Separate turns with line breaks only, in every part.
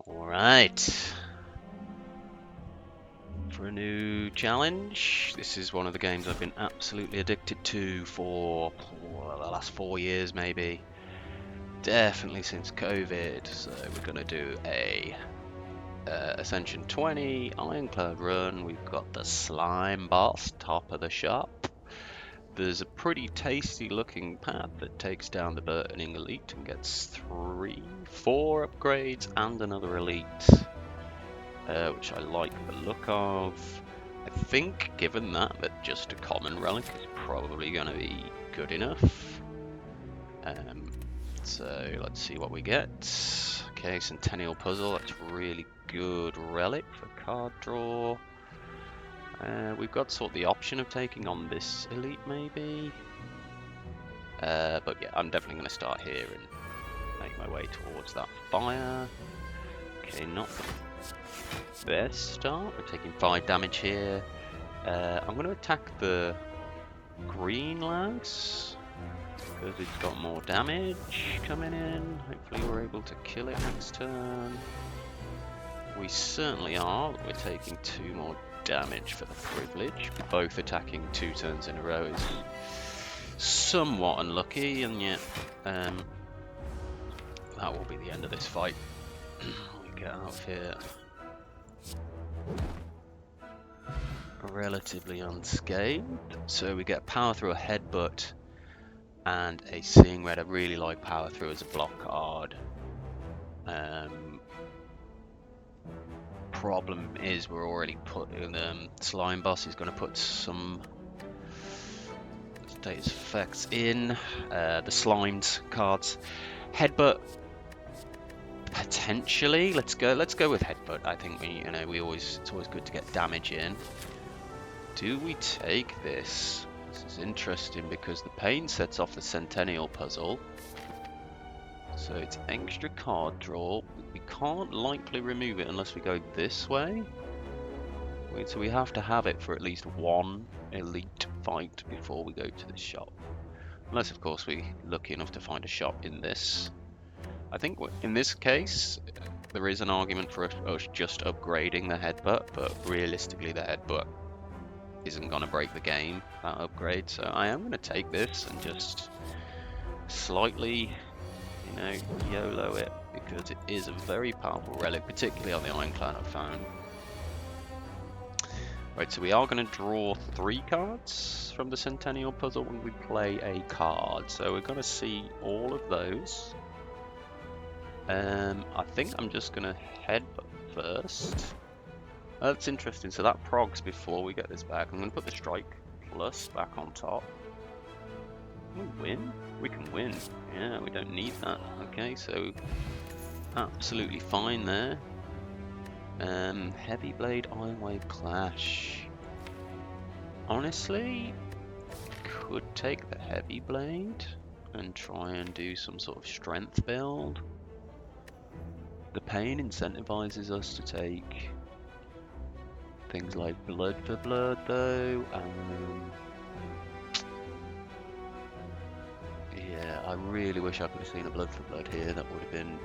Alright. For a new challenge. This is one of the games I've been absolutely addicted to for the last 4 years maybe. Definitely since COVID. So we're going to do a Ascension 20 Ironclad run. We've got the slime boss, top of the shop. There's a pretty tasty looking path that takes down the Burning Elite and gets 4 upgrades and another Elite. Which I like the look of. I think, given that just a common relic is probably going to be good enough. So let's see what we get. Okay, Centennial Puzzle, that's really good relic for card draw. We've got sort of the option of taking on this Elite maybe. But yeah, I'm definitely going to start here and make my way towards that fire. Okay, not the best start. We're taking 5 damage here. I'm going to attack the green lads because it's got more damage coming in. Hopefully we're able to kill it next turn. We certainly are. We're taking 2 more damage for the privilege. Both attacking 2 turns in a row is somewhat unlucky, and yet that will be the end of this fight. We get out of here relatively unscathed. So we get power through, a headbutt, and a seeing red. I really like power through as a block card. Problem is we're already putting slime boss is going to put some status effects in the slimed cards. Headbutt potentially. Let's go with headbutt. I think it's always good to get damage in. Do we take this? This is interesting because the pain sets off the Centennial Puzzle. So it's extra card draw. We can't likely remove it unless we go this way. So we have to have it for at least one elite fight before we go to the shop. Unless, of course, we're lucky enough to find a shop in this. I think in this case, there is an argument for us just upgrading the headbutt, but realistically the headbutt isn't going to break the game, that upgrade. So I am going to take this and just slightly, YOLO it, because it is a very powerful relic, particularly on the Ironclad I've found. Right, so we are going to draw 3 cards from the Centennial Puzzle when we play a card. So we're going to see all of those. I think I'm just going to headbutt first. That's interesting, so that progs before we get this back. I'm going to put the Strike Plus back on top. Can we win? We can win. Yeah, we don't need that. Okay, so absolutely fine there. Heavy Blade, Iron Wave Clash. Honestly, could take the Heavy Blade and try and do some sort of strength build. The pain incentivizes us to take things like Blood for Blood though. Yeah, I really wish I could have seen a Blood for Blood here. That would have been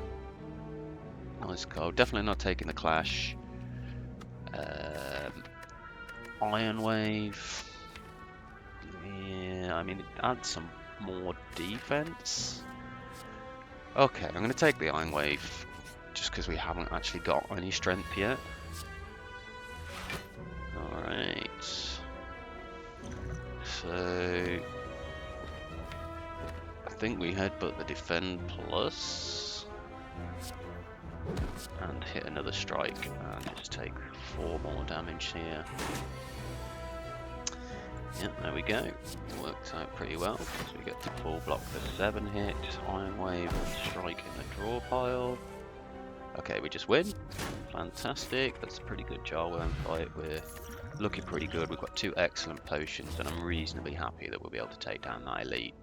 nice card. Definitely not taking the Clash. Iron Wave. Yeah, I mean it adds some more defense. Okay, I'm going to take the Iron Wave just because we haven't actually got any strength yet. Alright. So I think we headbutt the Defend Plus and hit another strike and just take 4 more damage here. Yep, there we go. It works out pretty well because we get the full block for 7 hit, Iron Wave and strike in the draw pile. Okay, we just win. Fantastic. That's a pretty good Jarworm fight. We're looking pretty good. We've got 2 excellent potions, and I'm reasonably happy that we'll be able to take down that elite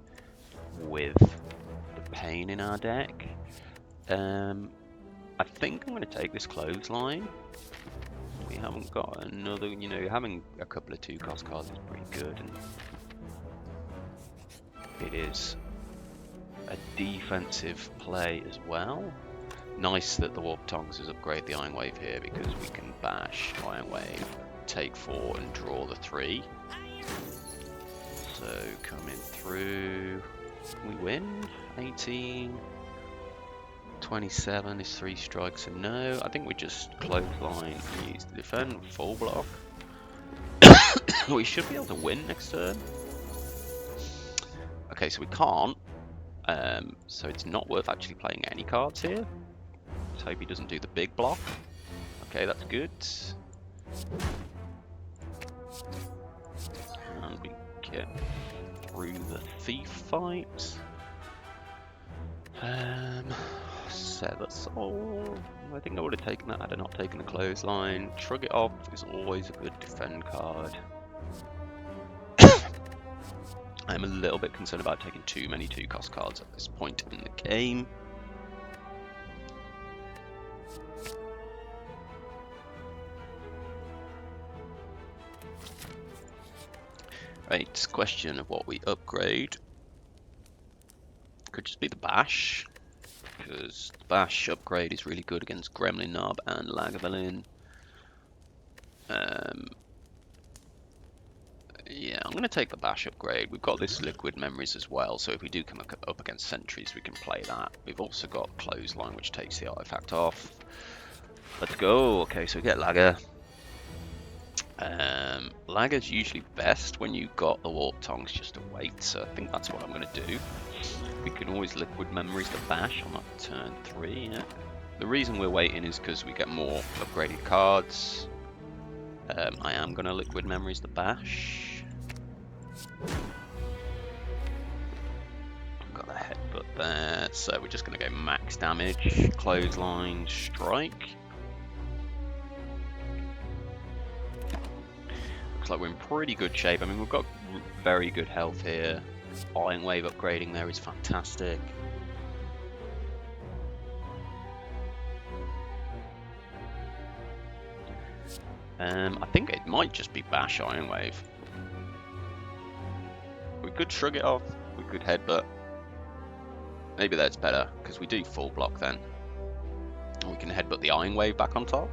with the pain in our deck. I think I'm going to take this clothesline. We haven't got another, having a couple of 2-cost cards is pretty good, and it is a defensive play as well. Nice that the Warped Tongs has upgraded the Iron Wave here, because we can bash Iron Wave, take 4 and draw the 3. So coming through, we win. 18, 27 is 3 strikes and no. I think we just clothesline and use the defend full block. We should be able to win next turn. Okay, so we can't. So it's not worth actually playing any cards here. Let's hope he doesn't do the big block. Okay, that's good. And we get through the thief fight. Sever Soul. I think I would have taken that had I not taken the clothesline. Shrug it off is always a good defend card. I'm a little bit concerned about taking too many 2-cost cards at this point in the game. Right, question of what we upgrade. Could just be the Bash, because the Bash upgrade is really good against Gremlin Knob and Lagavulin. Yeah, I'm going to take the Bash upgrade. We've got this Liquid Memories as well, so if we do come up against Sentries, we can play that. We've also got Clothesline, which takes the artifact off. Let's go. Okay, so we get Lager. Lager's usually best when you've got the Warped Tongs just to wait, so I think that's what I'm going to do. We can always Liquid Memories the Bash on that turn 3. Yeah. The reason we're waiting is because we get more upgraded cards. I am going to Liquid Memories the Bash. Got a headbutt there, so we're just going to go max damage, clothesline, strike. Looks like we're in pretty good shape. I mean, we've got very good health here. Iron Wave upgrading there is fantastic. I think it might just be Bash Iron Wave. We could shrug it off, we could headbutt. Maybe that's better, because we do full block then. We can headbutt the Iron Wave back on top,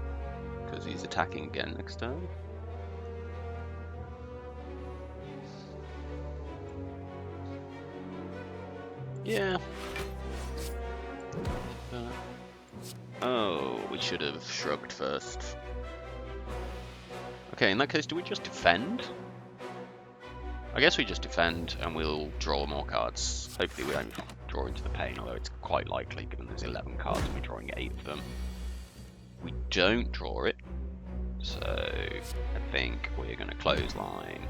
because he's attacking again next turn. Yeah. Oh, we should have shrugged first. Okay, in that case, do we just defend? I guess we just defend and we'll draw more cards. Hopefully we don't draw into the pain, although it's quite likely given there's 11 cards and we're drawing 8 of them. We don't draw it, so I think we're going to clothesline,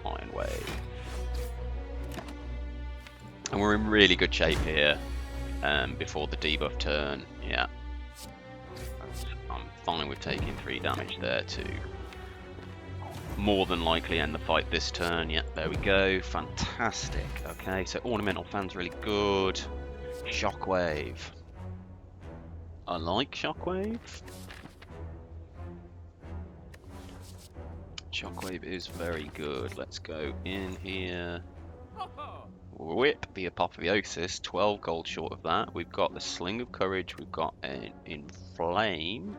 Iron Wave. And we're in really good shape here before the debuff turn. Yeah, I'm fine with taking 3 damage there to more than likely end the fight this turn. Yeah, there we go. Fantastic. Okay, so Ornamental Fan's really good. Shockwave. I like Shockwave. Shockwave is very good. Let's go in here. Whip the Apotheosis, 12 gold short of that. We've got the Sling of Courage, we've got an Inflame.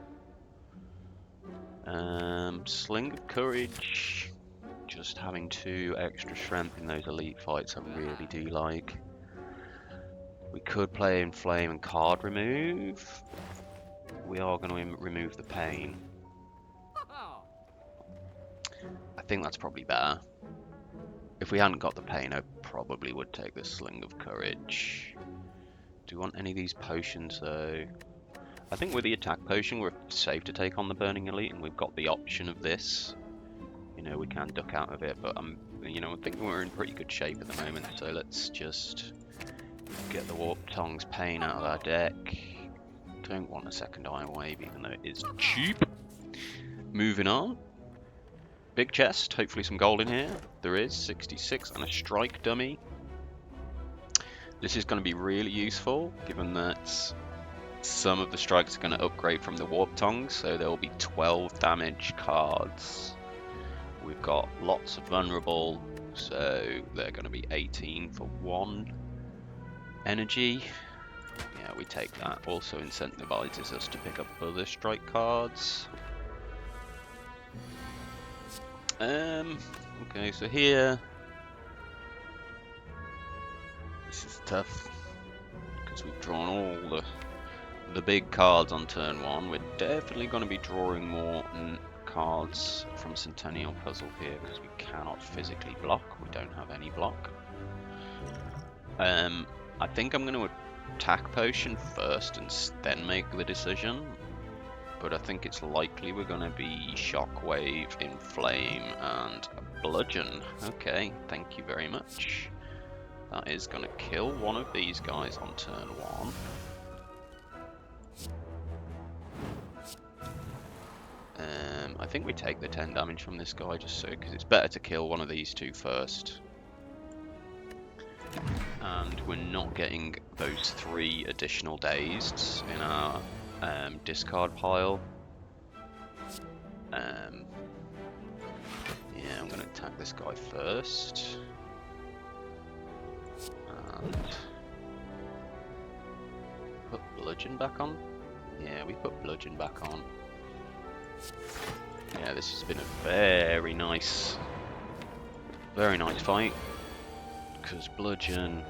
Sling of Courage, just having 2 extra strength in those elite fights I really do like. We could play Inflame and card remove. We are going to remove the pain. I think that's probably better. If we hadn't got the pain, I probably would take the Sling of Courage. Do we want any of these potions though? I think with the attack potion we're safe to take on the Burning Elite, and we've got the option of this. You know, we can duck out of it, but you know, I think we're in pretty good shape at the moment, so let's just get the Warped Tongs pain out of our deck. Don't want a second Iron Wave, even though it is cheap. Moving on. Big chest, hopefully some gold in here. There is 66 and a strike dummy. This is going to be really useful, given that some of the strikes are going to upgrade from the Warped Tongs, so there will be 12 damage cards. We've got lots of vulnerable, so they're going to be 18 for 1 energy. Yeah, we take that. Also incentivizes us to pick up other strike cards. Okay, so here, this is tough because we've drawn all the big cards on turn 1. We're definitely going to be drawing more cards from Centennial Puzzle here because we cannot physically block. We don't have any block. I think I'm going to attack potion first and then make the decision. But I think it's likely we're going to be Shockwave, Inflame, and Bludgeon. Okay, thank you very much. That is going to kill one of these guys on turn 1. I think we take the 10 damage from this guy just so, because it's better to kill one of these two first. And we're not getting those 3 additional dazed in our discard pile. Yeah, I'm going to attack this guy first. And put Bludgeon back on. Yeah, we put Bludgeon back on. Yeah, this has been a very nice fight. Because Bludgeon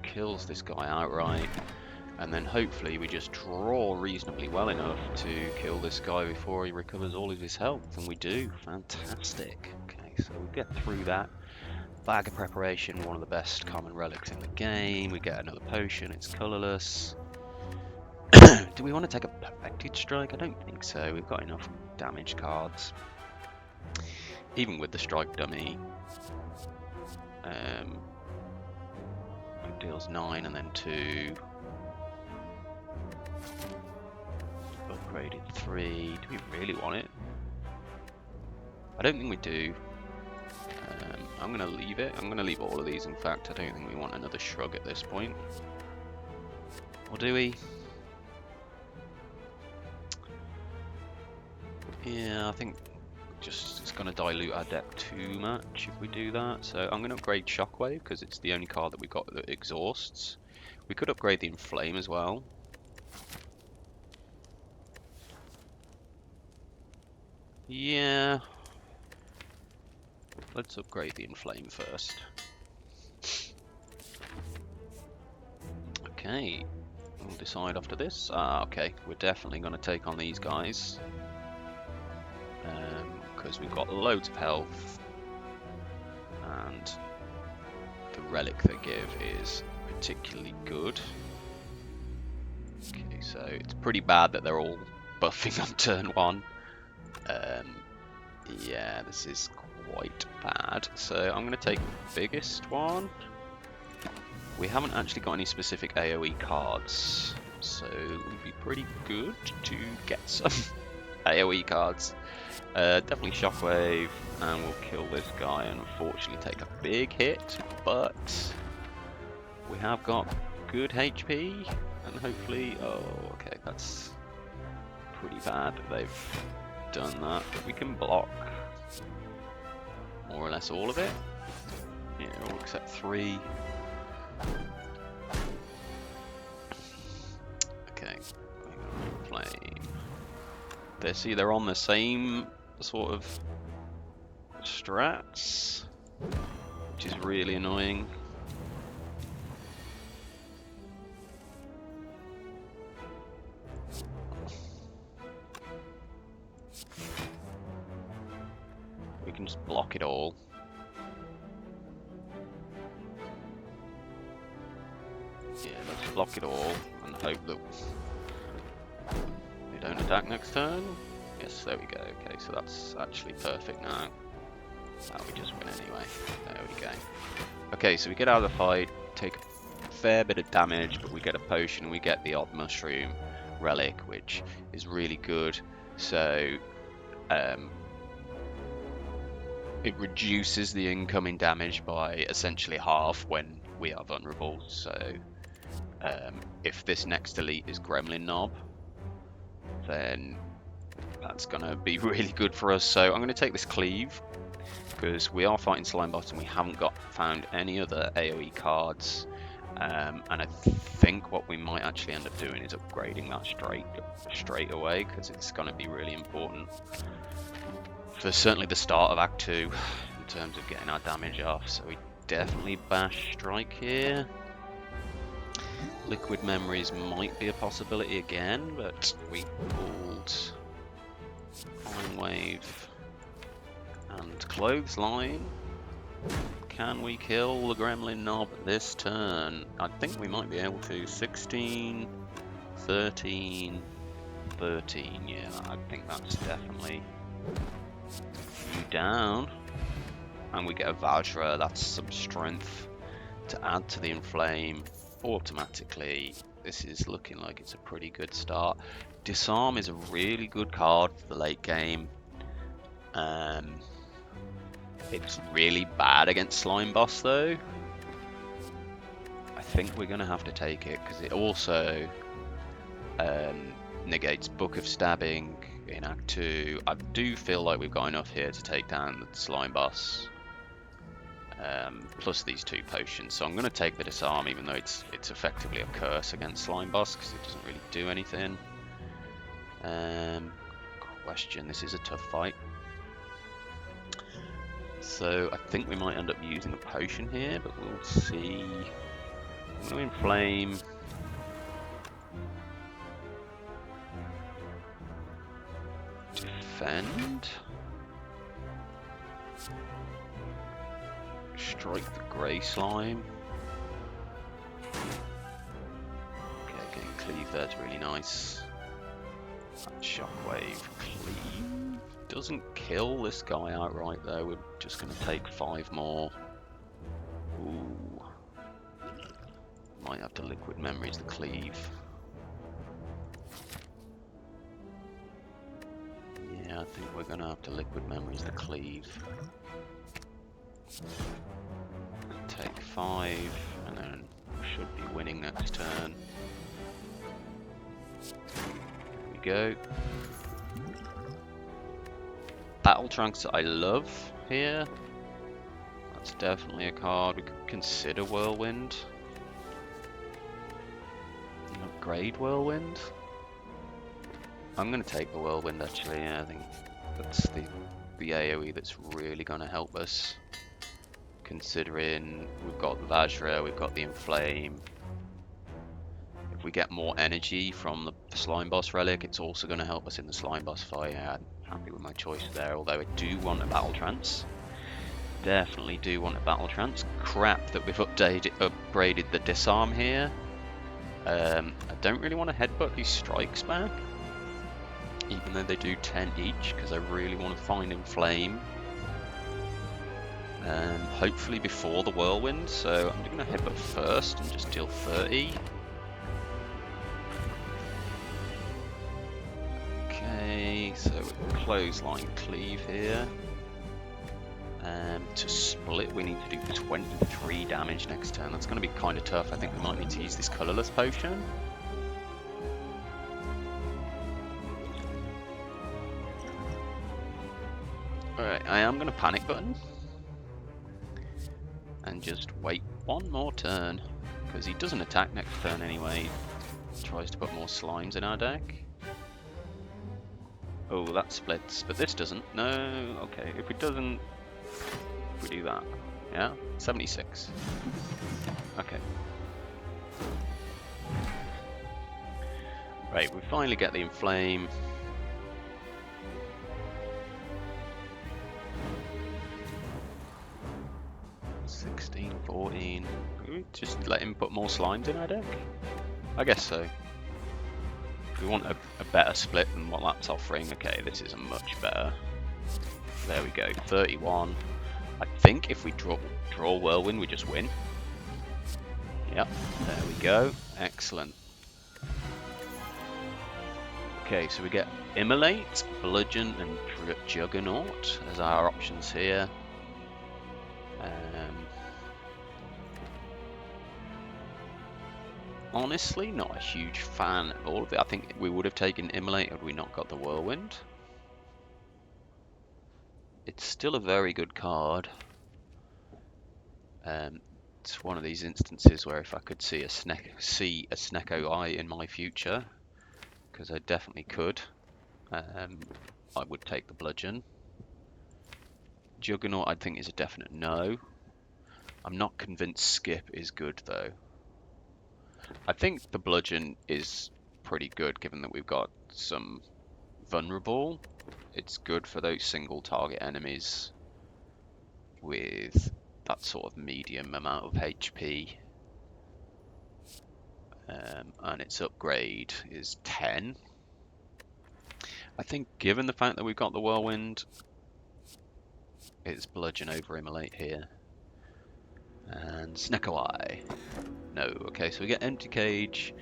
kills this guy outright. And then hopefully we just draw reasonably well enough to kill this guy before he recovers all of his health. And we do. Fantastic. Okay, so we get through that. Bag of Preparation, one of the best common relics in the game. We get another potion, it's colourless. Do we want to take a Perfected Strike? I don't think so. We've got enough damage cards. Even with the Strike Dummy. It deals 9 and then 2. Upgraded 3. Do we really want it? I don't think we do. I'm going to leave it. I'm going to leave all of these, in fact. I don't think we want another Shrug at this point. Or do we? Yeah, I think just it's going to dilute our deck too much if we do that. So I'm going to upgrade Shockwave because it's the only card that we've got that exhausts. We could upgrade the Inflame as well. Yeah. Let's upgrade the Inflame first. Okay. We'll decide after this. Okay. We're definitely going to take on these guys. Because we've got loads of health. And the relic they give is particularly good. Okay, so it's pretty bad that they're all buffing on turn 1. Yeah, this is quite bad. So I'm going to take the biggest one. We haven't actually got any specific AoE cards, so it would be pretty good to get some AoE cards. Definitely Shockwave, and we'll kill this guy and unfortunately take a big hit, but we have got good HP, and hopefully, oh, okay, that's pretty bad that they've done that, but we can block more or less all of it. Yeah, all except 3. Okay, Flame. They see they're on the same sort of strats, which is really annoying. We can just block it all. Yeah, let's block it all and hope that they don't attack next turn. Yes, there we go. Okay, so that's actually perfect now. We just win anyway. There we go. Okay, so we get out of the fight, take a fair bit of damage, but we get a potion and we get the odd mushroom relic, which is really good. So, it reduces the incoming damage by essentially half when we are vulnerable. So, if this next elite is Gremlin Knob, then that's going to be really good for us. So I'm going to take this Cleave, because we are fighting Slimebot and we haven't found any other AoE cards. And I think what we might actually end up doing is upgrading that straight away, because it's going to be really important for certainly the start of Act 2 in terms of getting our damage off. So we definitely bash strike here. Liquid memories might be a possibility again, but we pulled Fine Wave and Clothesline. Can we kill the Gremlin Knob this turn? I think we might be able to. 16, 13, 13. Yeah, I think that's definitely you down. And we get a Vajra. That's some strength to add to the Inflame automatically. This is looking like it's a pretty good start. Disarm is a really good card for the late game. It's really bad against Slime Boss though. I think we're going to have to take it because it also negates Book of Stabbing in Act 2. I do feel like we've got enough here to take down the Slime Boss. Plus these 2 potions. So I'm going to take the Disarm even though it's effectively a curse against Slime Boss because it doesn't really do anything. Question, this is a tough fight. So I think we might end up using a potion here, but we'll see. I'm going to Inflame. Defend. Strike the Grey Slime. Okay, getting Cleave there's really nice. That Shockwave Cleave doesn't kill this guy outright though, we're just going to take 5 more. Ooh. Might have to Liquid Memories the Cleave. Yeah, I think we're going to have to Liquid Memories the Cleave. Take 5, and then should be winning next turn. There we go. Battle Trunks I love here. That's definitely a card we could consider. Whirlwind. Upgrade Whirlwind. I'm going to take the Whirlwind actually. Yeah, I think that's the AoE that's really going to help us. Considering we've got the Vajra, we've got the Inflame. If we get more energy from the Slime Boss Relic, it's also going to help us in the Slime Boss fight. Yeah, I'm happy with my choice there, although I do want a Battle Trance. Definitely do want a Battle Trance. Crap that we've upgraded the Disarm here. I don't really want to headbutt these strikes back, even though they do 10 each, because I really want to find Inflame. Hopefully before the Whirlwind, so I'm going to headbutt first and just deal 30. Okay, so Clothesline Cleave here. To split we need to do 23 damage next turn. That's going to be kind of tough. I think we might need to use this colourless potion. Alright, I am going to panic button. And just wait one more turn, because he doesn't attack next turn anyway. He tries to put more slimes in our deck. Oh, that splits, but this doesn't. No, okay, if it doesn't, we do that. Yeah, 76. Okay. Right, we finally get the Inflame. Just let him put more slimes in our deck? I guess so. We want a better split than what that's offering. Okay, this is a much better. There we go, 31. I think if we draw Whirlwind, we just win. Yep, there we go. Excellent. Okay, so we get Immolate, Bludgeon, and Juggernaut as our options here. Honestly, not a huge fan of all of it. I think we would have taken Immolate had we not got the Whirlwind. It's still a very good card. it's one of these instances where if I could see a Snecko Eye in my future, because I definitely could, I would take the Bludgeon. Juggernaut I think is a definite no. I'm not convinced Skip is good though. I think the Bludgeon is pretty good given that we've got some vulnerable. It's good for those single target enemies with that sort of medium amount of HP. And its upgrade is 10. I think given the fact that we've got the Whirlwind, it's Bludgeon over Immolate here. And Snecko Eye. No, okay, so we get Empty Cage,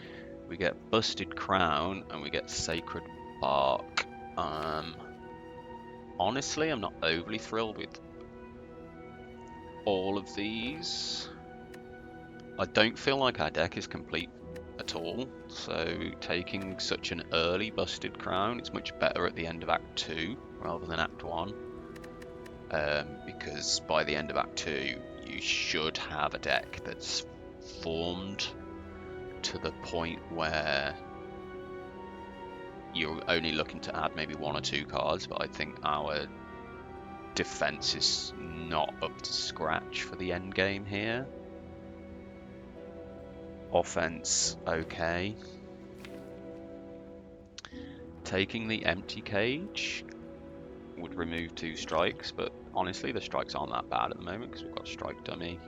we get Busted Crown, and we get Sacred Bark. Honestly, I'm not overly thrilled with all of these. I don't feel like our deck is complete at all, so taking such an early Busted Crown, it's much better at the end of Act 2 rather than Act 1, because by the end of Act 2 you should have a deck that's formed to the point where you're only looking to add maybe 1 or 2 cards, but I think our defense is not up to scratch for the end game here. Offense, okay. Taking the Empty Cage would remove 2 strikes, but honestly the strikes aren't that bad at the moment because we've got Strike Dummy.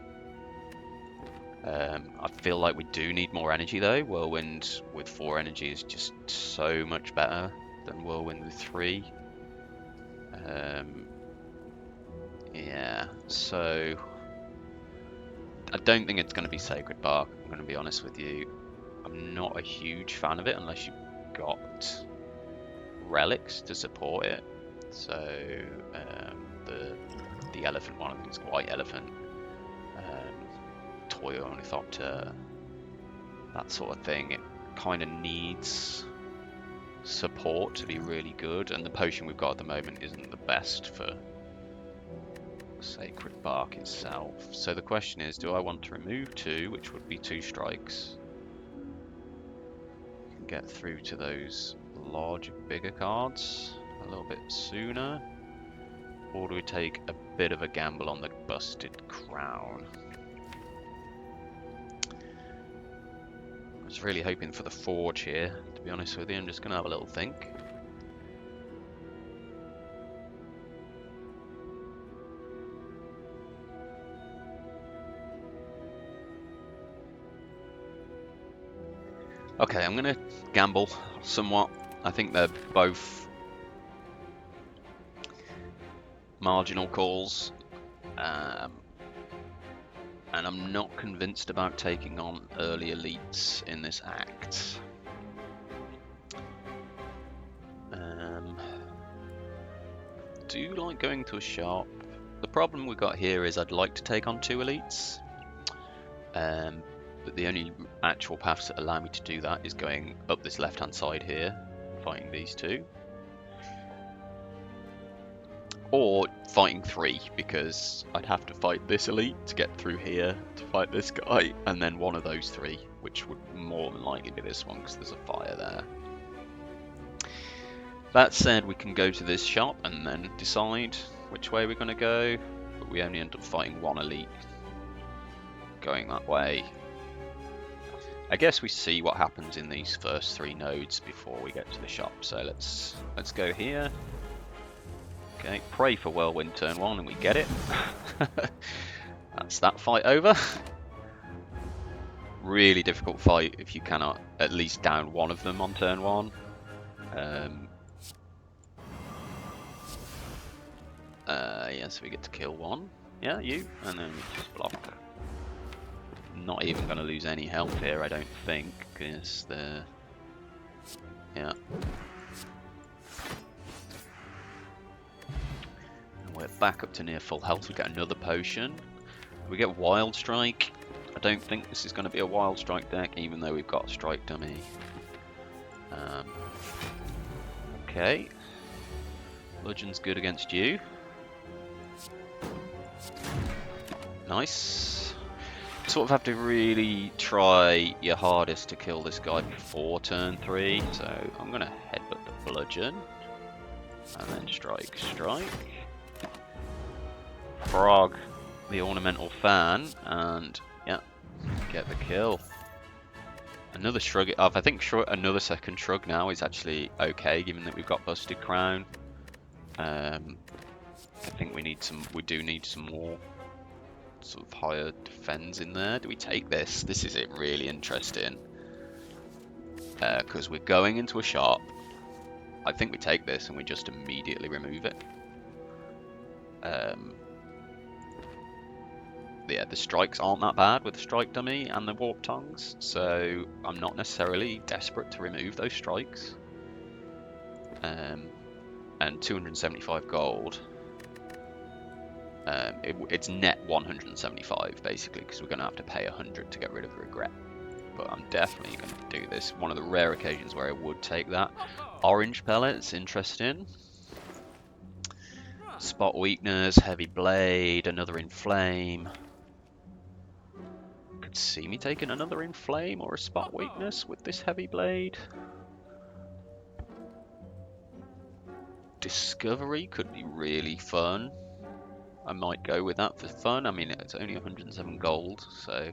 I feel like we do need more energy though. Whirlwind with 4 energy is just so much better than Whirlwind with 3. Yeah, so I don't think it's going to be Sacred Bark, I'm going to be honest with you. I'm not a huge fan of it unless you've got relics to support it. So the elephant one, I think it's White Elephant, Toy Ornithopter, that sort of thing. It kind of needs support to be really good, and the potion we've got at the moment isn't the best for Sacred Bark itself. So the question is, do I want to remove 2, which would be 2 strikes, and get through to those larger, bigger cards a little bit sooner, or do we take a bit of a gamble on the Busted Crown? I was really hoping for the Forge here, to be honest with you. I'm just going to have a little think. Okay, I'm going to gamble somewhat. I think they're both marginal calls, and I'm not convinced about taking on early elites in this act. Do like going to a shop. The problem we've got here is I'd like to take on 2 elites, but the only actual paths that allow me to do that is going up this left hand side here, fighting these 2, or fighting 3, because I'd have to fight this elite to get through here to fight this guy, and then one of those 3, which would more than likely be this one because there's a fire there. That said, we can go to this shop and then decide which way we're going to go, but we only end up fighting 1 elite going that way. I guess we see what happens in these first 3 nodes before we get to the shop, so let's go here. Okay, pray for Whirlwind turn 1 and we get it. That's that fight over. Really difficult fight if you cannot at least down one of them on turn 1. Yeah, so we get to kill 1. Yeah, you, and then we just block. Not even going to lose any health here, I don't think, because the... yeah. And we're back up to near full health. We get another potion. We get Wild Strike. I don't think this is going to be a Wild Strike deck, even though we've got Strike Dummy. Okay. Bludgeon's good against you. Nice. sort of have to really try your hardest to kill this guy before turn 3. So I'm going to headbutt the bludgeon. And then strike, frog the ornamental fan, and yeah, get the kill. Another shrug. I think another second shrug now is actually okay, given that we've got busted crown. I think we do need some more sort of higher defense in there. Do we take this? This is it really interesting, because we're going into a shop. I think we take this and we just immediately remove it. Yeah, the strikes aren't that bad with the strike dummy and the Warped Tongs, so I'm not necessarily desperate to remove those strikes. And 275 gold. It's net 175 basically, because we're going to have to pay 100 to get rid of regret. But I'm definitely going to do this. One of the rare occasions where I would take that. Orange pellets, interesting. Spot weakness, heavy blade, another inflame. Could see me taking another inflame or a spot weakness with this heavy blade. Discovery could be really fun. I might go with that for fun. I mean, it's only 107 gold, so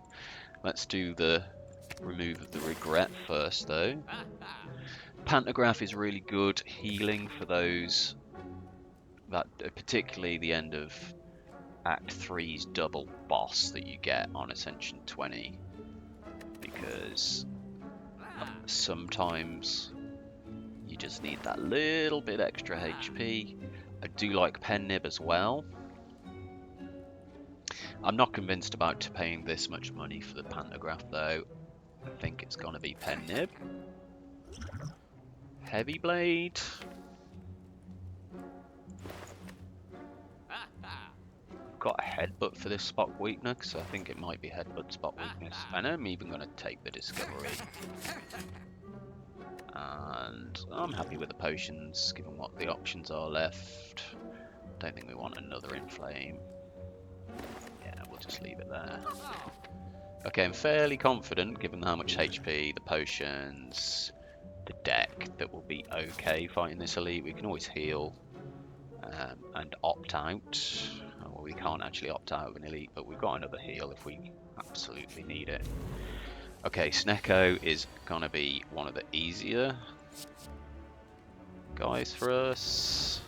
let's do the remove of the regret first, though. Pantograph is really good healing for those that, particularly the end of Act 3's double boss that you get on Ascension 20, because sometimes you just need that little bit extra HP. I do like pen nib as well. I'm not convinced about paying this much money for the pantograph though. I think it's gonna be pen nib. Heavy blade. Got a headbutt for this spot weakness, so I think it might be headbutt spot weakness. And I'm even going to take the discovery. And I'm happy with the potions, given what the options are left. Don't think we want another inflame. Yeah, we'll just leave it there. Okay, I'm fairly confident, given how much HP, the potions, the deck, that will be okay fighting this elite. We can always heal and opt out. Well, we can't actually opt out of an elite, but we've got another heal if we absolutely need it. Okay, Snecko is gonna be one of the easier guys for us.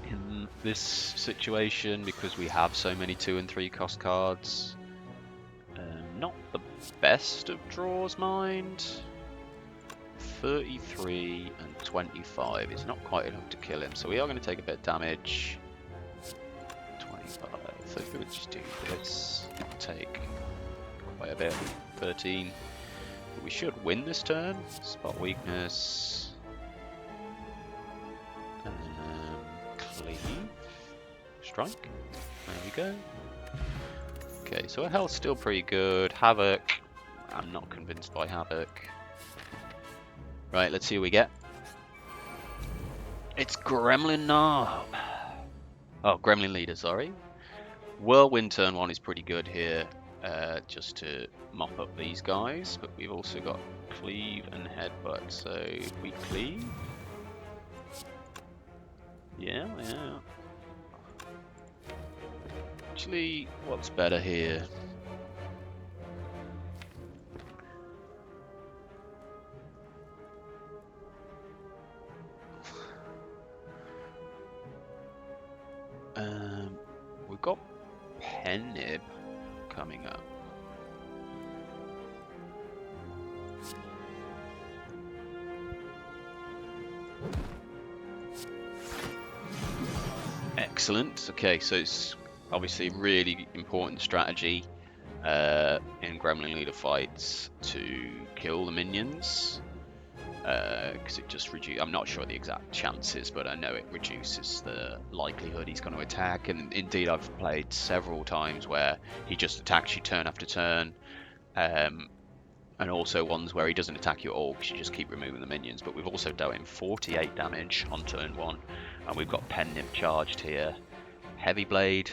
In this situation, because we have so many 2 and 3 cost cards, not the best of draws, mind. 33 and 25 is not quite enough to kill him, so we are going to take a bit of damage. 25, so if we would just do this, take quite a bit, 13. But we should win this turn. Spot weakness. Cleave. Strike. There we go. Okay, so our health's still pretty good. Havoc. I'm not convinced by Havoc. Right, let's see what we get. It's Gremlin Knob. Oh, Gremlin Leader, sorry. Whirlwind turn 1 is pretty good here, just to mop up these guys. But we've also got Cleave and Headbutt, so if we Cleave... Yeah. Actually, what's better here? We've got Pen Nib coming up. Excellent. Okay, so it's obviously really important strategy in Gremlin Leader fights to kill the minions, because it just reduces. I'm not sure the exact chances, but I know it reduces the likelihood he's going to attack. And indeed, I've played several times where he just attacks you turn after turn. and also ones where he doesn't attack you at all because you just keep removing the minions. But we've also dealt him 48 damage on turn 1, and we've got Pen Nib charged here. Heavy Blade,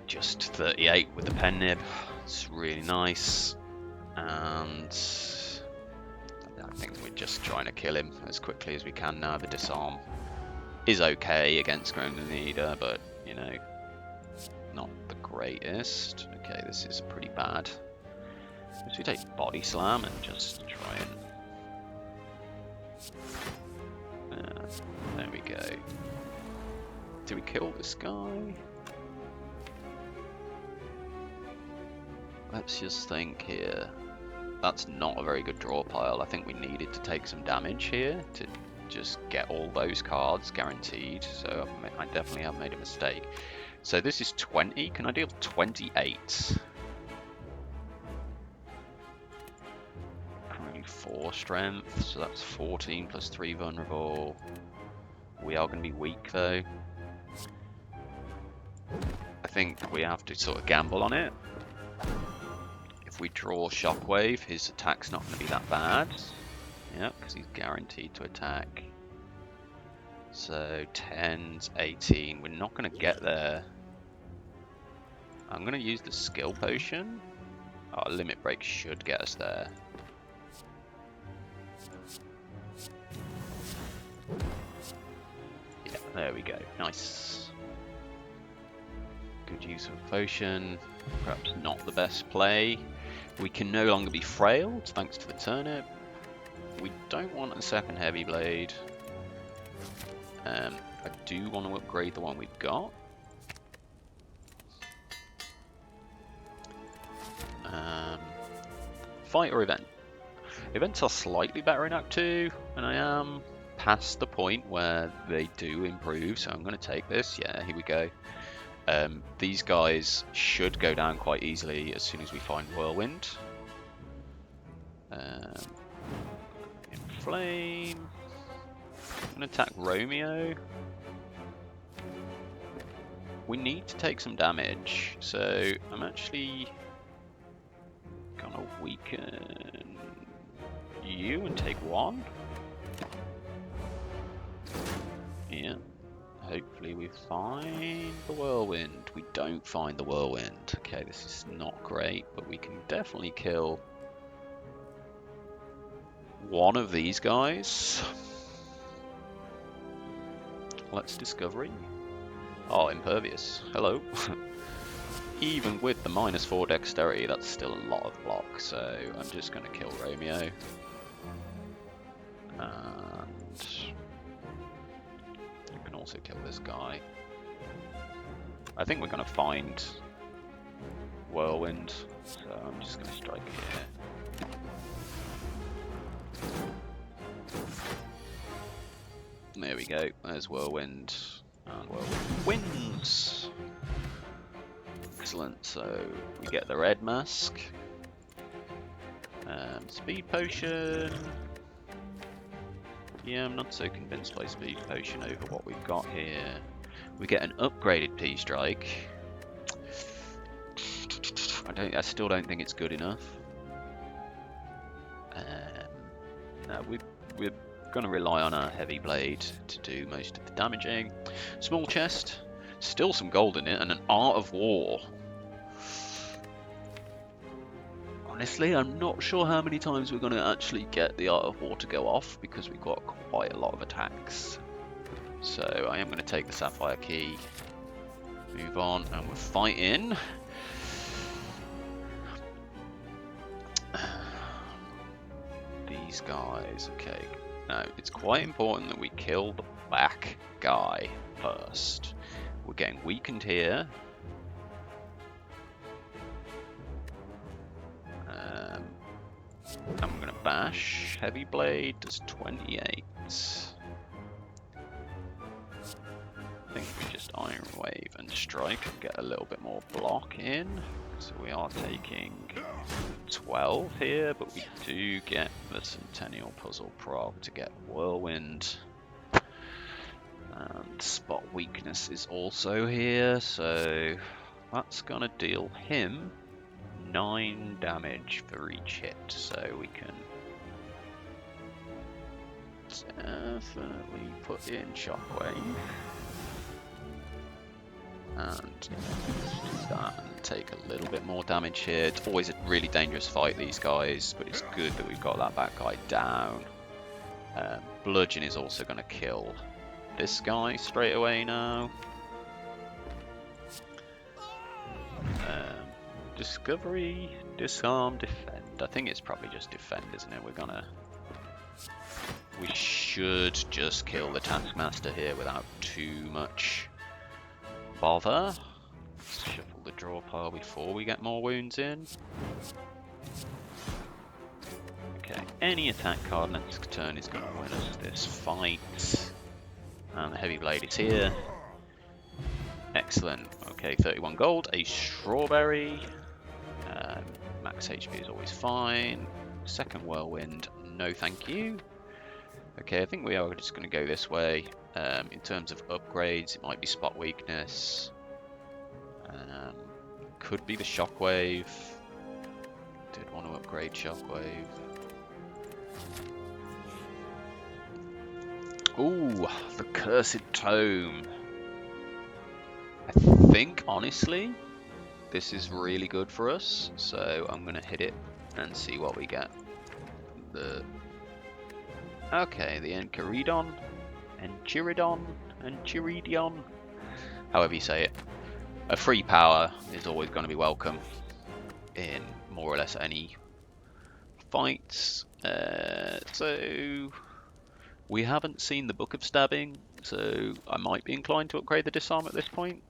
just 38 with the Pen Nib. It's really nice, and I think we're just trying to kill him as quickly as we can now. The disarm is okay against Gremlin Leader, but you know, not the greatest. Okay, this is pretty bad. If we take Body Slam and just try and there we go. Do we kill this guy? Let's just think here. That's not a very good draw pile. I think we needed to take some damage here to just get all those cards guaranteed. So I definitely have made a mistake. So this is 20. Can I deal 28? Currently 4 strength, so that's 14 plus 3 vulnerable. We are going to be weak though. I think we have to sort of gamble on it. If we draw Shockwave, his attack's not going to be that bad. Yep, because he's guaranteed to attack. So 10's 18. We're not going to get there. I'm going to use the skill potion. Oh, limit break should get us there. Yeah, there we go. Nice. Good use of potion. Perhaps not the best play. We can no longer be frailed thanks to the turnip. We don't want a second heavy blade. I do want to upgrade the one we've got. Fight or event? Events are slightly better in Act 2, and I am past the point where they do improve, so I'm going to take this. Yeah, here we go. These guys should go down quite easily as soon as we find Whirlwind. Inflame. I'm going to attack Romeo. We need to take some damage, so I'm actually going to weaken you and take 1. Yeah. Hopefully we find the Whirlwind. We don't find the Whirlwind. Okay, this is not great, but we can definitely kill one of these guys. Let's Discovery. Oh, Impervious. Hello. Even with the -4 dexterity, that's still a lot of block, so I'm just going to kill Romeo. And I can also kill this guy. I think we're going to find Whirlwind, so I'm just going to strike here. There we go, there's Whirlwind, and Whirlwind wins! Excellent, so we get the red mask. Speed Potion. Yeah, I'm not so convinced by Speed Potion over what we've got here. We get an upgraded P-Strike. I still don't think it's good enough. No, we're going to rely on our Heavy Blade to do most of the damaging. Small chest, still some gold in it, and an Art of War. Honestly, I'm not sure how many times we're going to actually get the Art of War to go off, because we've got quite a lot of attacks. So I am going to take the Sapphire Key, move on, and we're fighting. These guys, okay. Now, it's quite important that we kill the back guy first. We're getting weakened here. I'm going to bash. Heavy Blade does 28. I think we just Iron Wave and strike and get a little bit more block in. So we are taking 12 here, but we do get the Centennial Puzzle prog to get Whirlwind. And Spot Weakness is also here, so that's going to deal him 9 damage for each hit, so we can definitely put in Shockwave. And do that and take a little bit more damage here. It's always a really dangerous fight, these guys, but it's good that we've got that bad guy down. Bludgeon is also going to kill this guy straight away now. Discovery, disarm, defend. I think it's probably just defend, isn't it? We should just kill the Taskmaster here without too much bother. Let's shuffle the draw pile before we get more wounds in. Okay, any attack card next turn is going to win us this fight. And the Heavy Blade is here. Excellent. Okay, 31 gold, a strawberry. Max HP is always fine. Second Whirlwind, no thank you. Okay, I think we are just going to go this way. In terms of upgrades, it might be Spot Weakness. Could be the Shockwave. Did want to upgrade Shockwave. Ooh, the Cursed Tome. I think, honestly, this is really good for us. So I'm going to hit it and see what we get. Okay, the Enchiridion, however you say it. A free power is always going to be welcome in more or less any fights. So we haven't seen the Book of Stabbing, so I might be inclined to upgrade the Disarm at this point.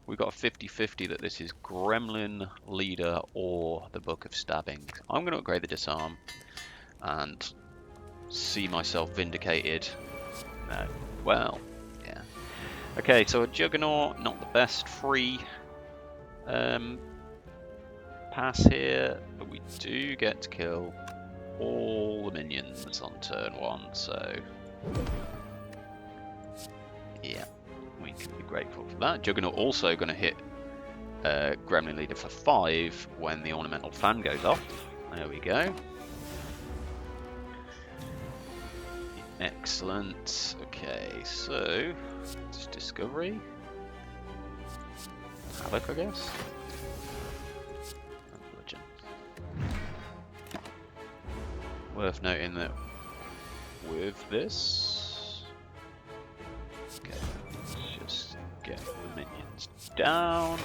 We've got a 50-50 that this is Gremlin, Leader, or the Book of Stabbing. I'm going to upgrade the Disarm and see myself vindicated. No. Well, yeah. Okay, so a Juggernaut, not the best free pass here, but we do get to kill all the minions on turn 1, so yeah, we can be grateful for that. Juggernaut also going to hit Gremlin Leader for 5 when the Ornamental Fan goes off. There we go. Excellent. Okay, so it's Discovery. Havoc, I guess. And Bludgeon. Worth noting that with this, okay, let's just get the minions down.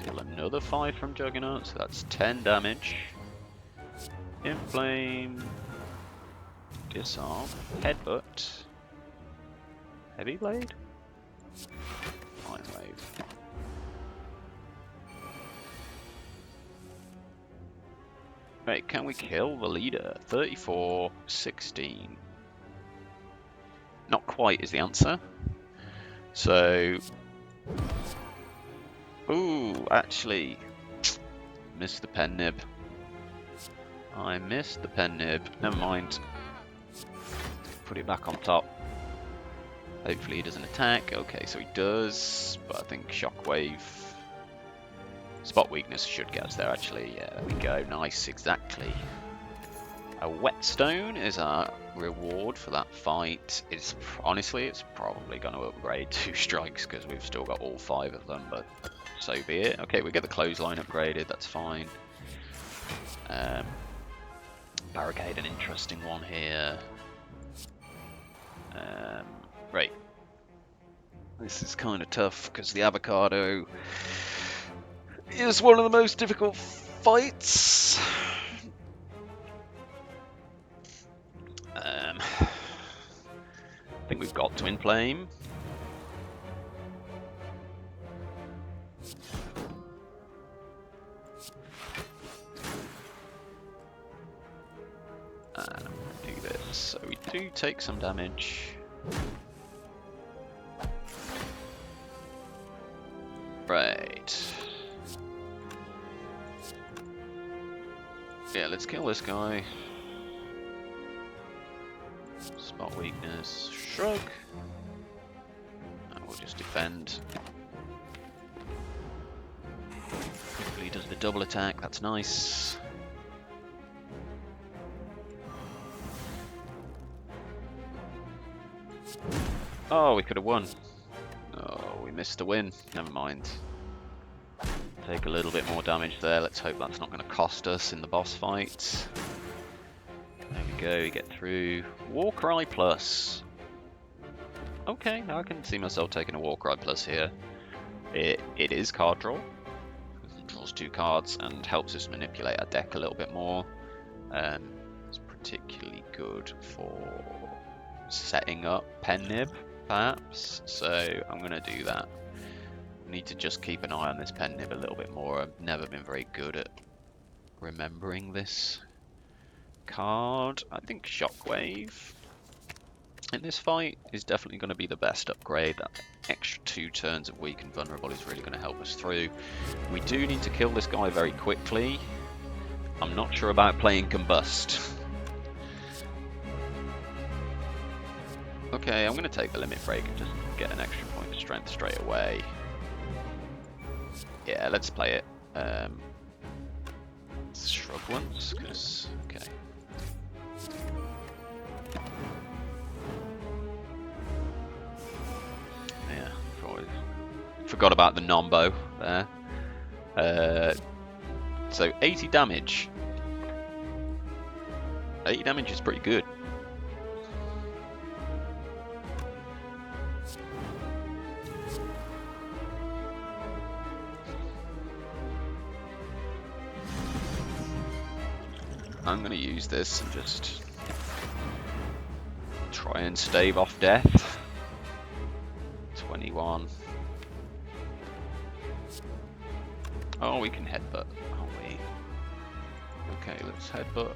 Deal another 5 from Juggernaut, so that's 10 damage. Inflame. Disarm, Headbutt, Heavy Blade, Fine Wave. Right, can we kill the leader? 34, 16. Not quite is the answer. So, ooh, actually, missed the pen nib. I missed the pen nib. Never mind. Put it back on top. Hopefully he doesn't attack. Okay, so he does, but I think Shockwave, Spot Weakness should get us there actually. Yeah, there we go. Nice, exactly. A Whetstone is our reward for that fight. It's honestly, it's probably going to upgrade 2 strikes because we've still got all 5 of them, but so be it. Okay, we get the Clothesline upgraded. That's fine. Barricade, an interesting one here. Right. This is kind of tough because the Avocado is one of the most difficult fights. I think we've got Twin Flame. Do this. So we do take some damage. Right. Yeah, let's kill this guy. Spot Weakness, Shrug. And we'll just defend. Hopefully he does the double attack, that's nice. Oh, we could have won. Oh, we missed the win. Never mind. Take a little bit more damage there. Let's hope that's not going to cost us in the boss fight. There we go, we get through. Warcry Plus. Okay, I can see myself taking a Warcry Plus here. It is card draw. It draws 2 cards and helps us manipulate our deck a little bit more. It's particularly good for setting up Pen Nib, perhaps. So I'm going to do that. Need to just keep an eye on this Pen Nib a little bit more. I've never been very good at remembering this card. I think Shockwave in this fight is definitely going to be the best upgrade. That extra 2 turns of weak and vulnerable is really going to help us through. We do need to kill this guy very quickly. I'm not sure about playing Combust. Okay, I'm going to take the Limit Break and just get an extra point of strength straight away. Yeah, let's play it. Let's shrug once, because... okay. Yeah, forgot about the Nombo there. So 80 damage. 80 damage is pretty good. I'm going to use this and just try and stave off death. 21. Oh, we can headbutt, can't we? Okay, let's headbutt.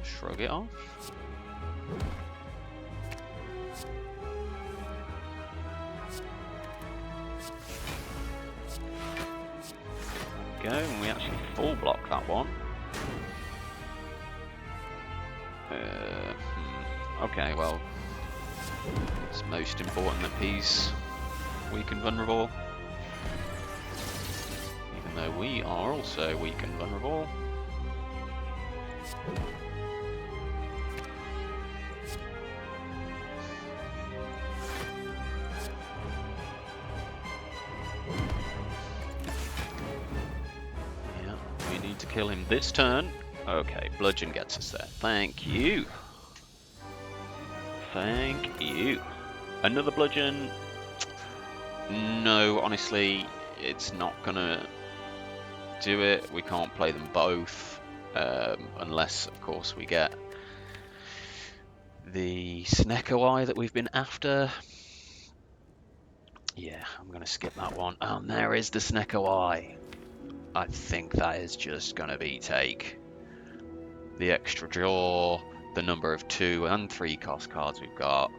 Shrug it off. There we go, and we actually full block that one. Okay, well, it's most important that he's weak and vulnerable, even though we are also weak and vulnerable. Yeah, we need to kill him this turn. Okay, Bludgeon gets us there. Thank you. Thank you. Another Bludgeon. No, honestly, it's not gonna do it. We can't play them both. Unless, of course, we get the Snecko that we've been after. Yeah, I'm gonna skip that one. And there is the Snecko. I think that is just gonna be take. The extra draw, the number of 2 and 3 cost cards we've got.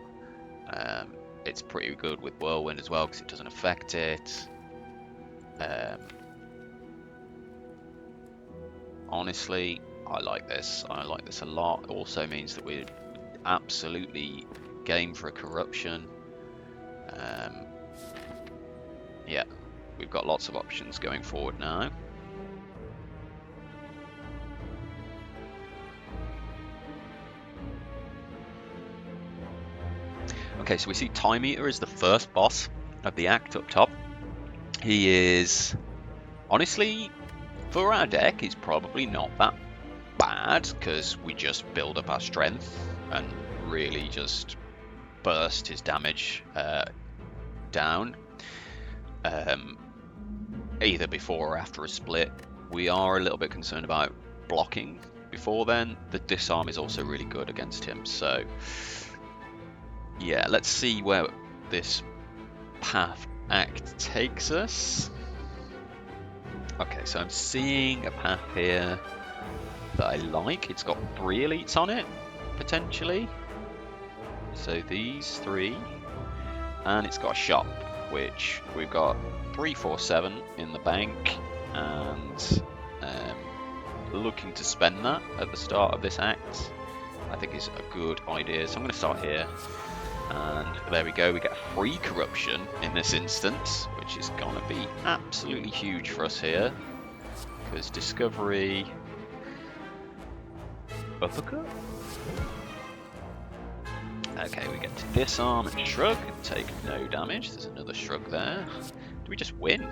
It's pretty good with Whirlwind as well because it doesn't affect it. Honestly, I like this. I like this a lot. It also means that we're absolutely game for a corruption. Yeah, we've got lots of options going forward now. Okay, so we see Time Eater as the first boss of the act up top. He is, honestly, for our deck, he's probably not that bad because we just build up our strength and really just burst his damage down. Either before or after a split. We are a little bit concerned about blocking before then. The disarm is also really good against him, so yeah, let's see where this path act takes us. Okay, so I'm seeing a path here that I like. It's got 3 elites on it, potentially. So these 3. And it's got a shop, which we've got 3, 4, 7 in the bank. And looking to spend that at the start of this act, I think is a good idea. So I'm going to start here. And there we go, we get a free corruption in this instance, which is going to be absolutely huge for us here, because discovery... Uppercut? Okay, we get to disarm and shrug and take no damage. There's another shrug there. Do we just win?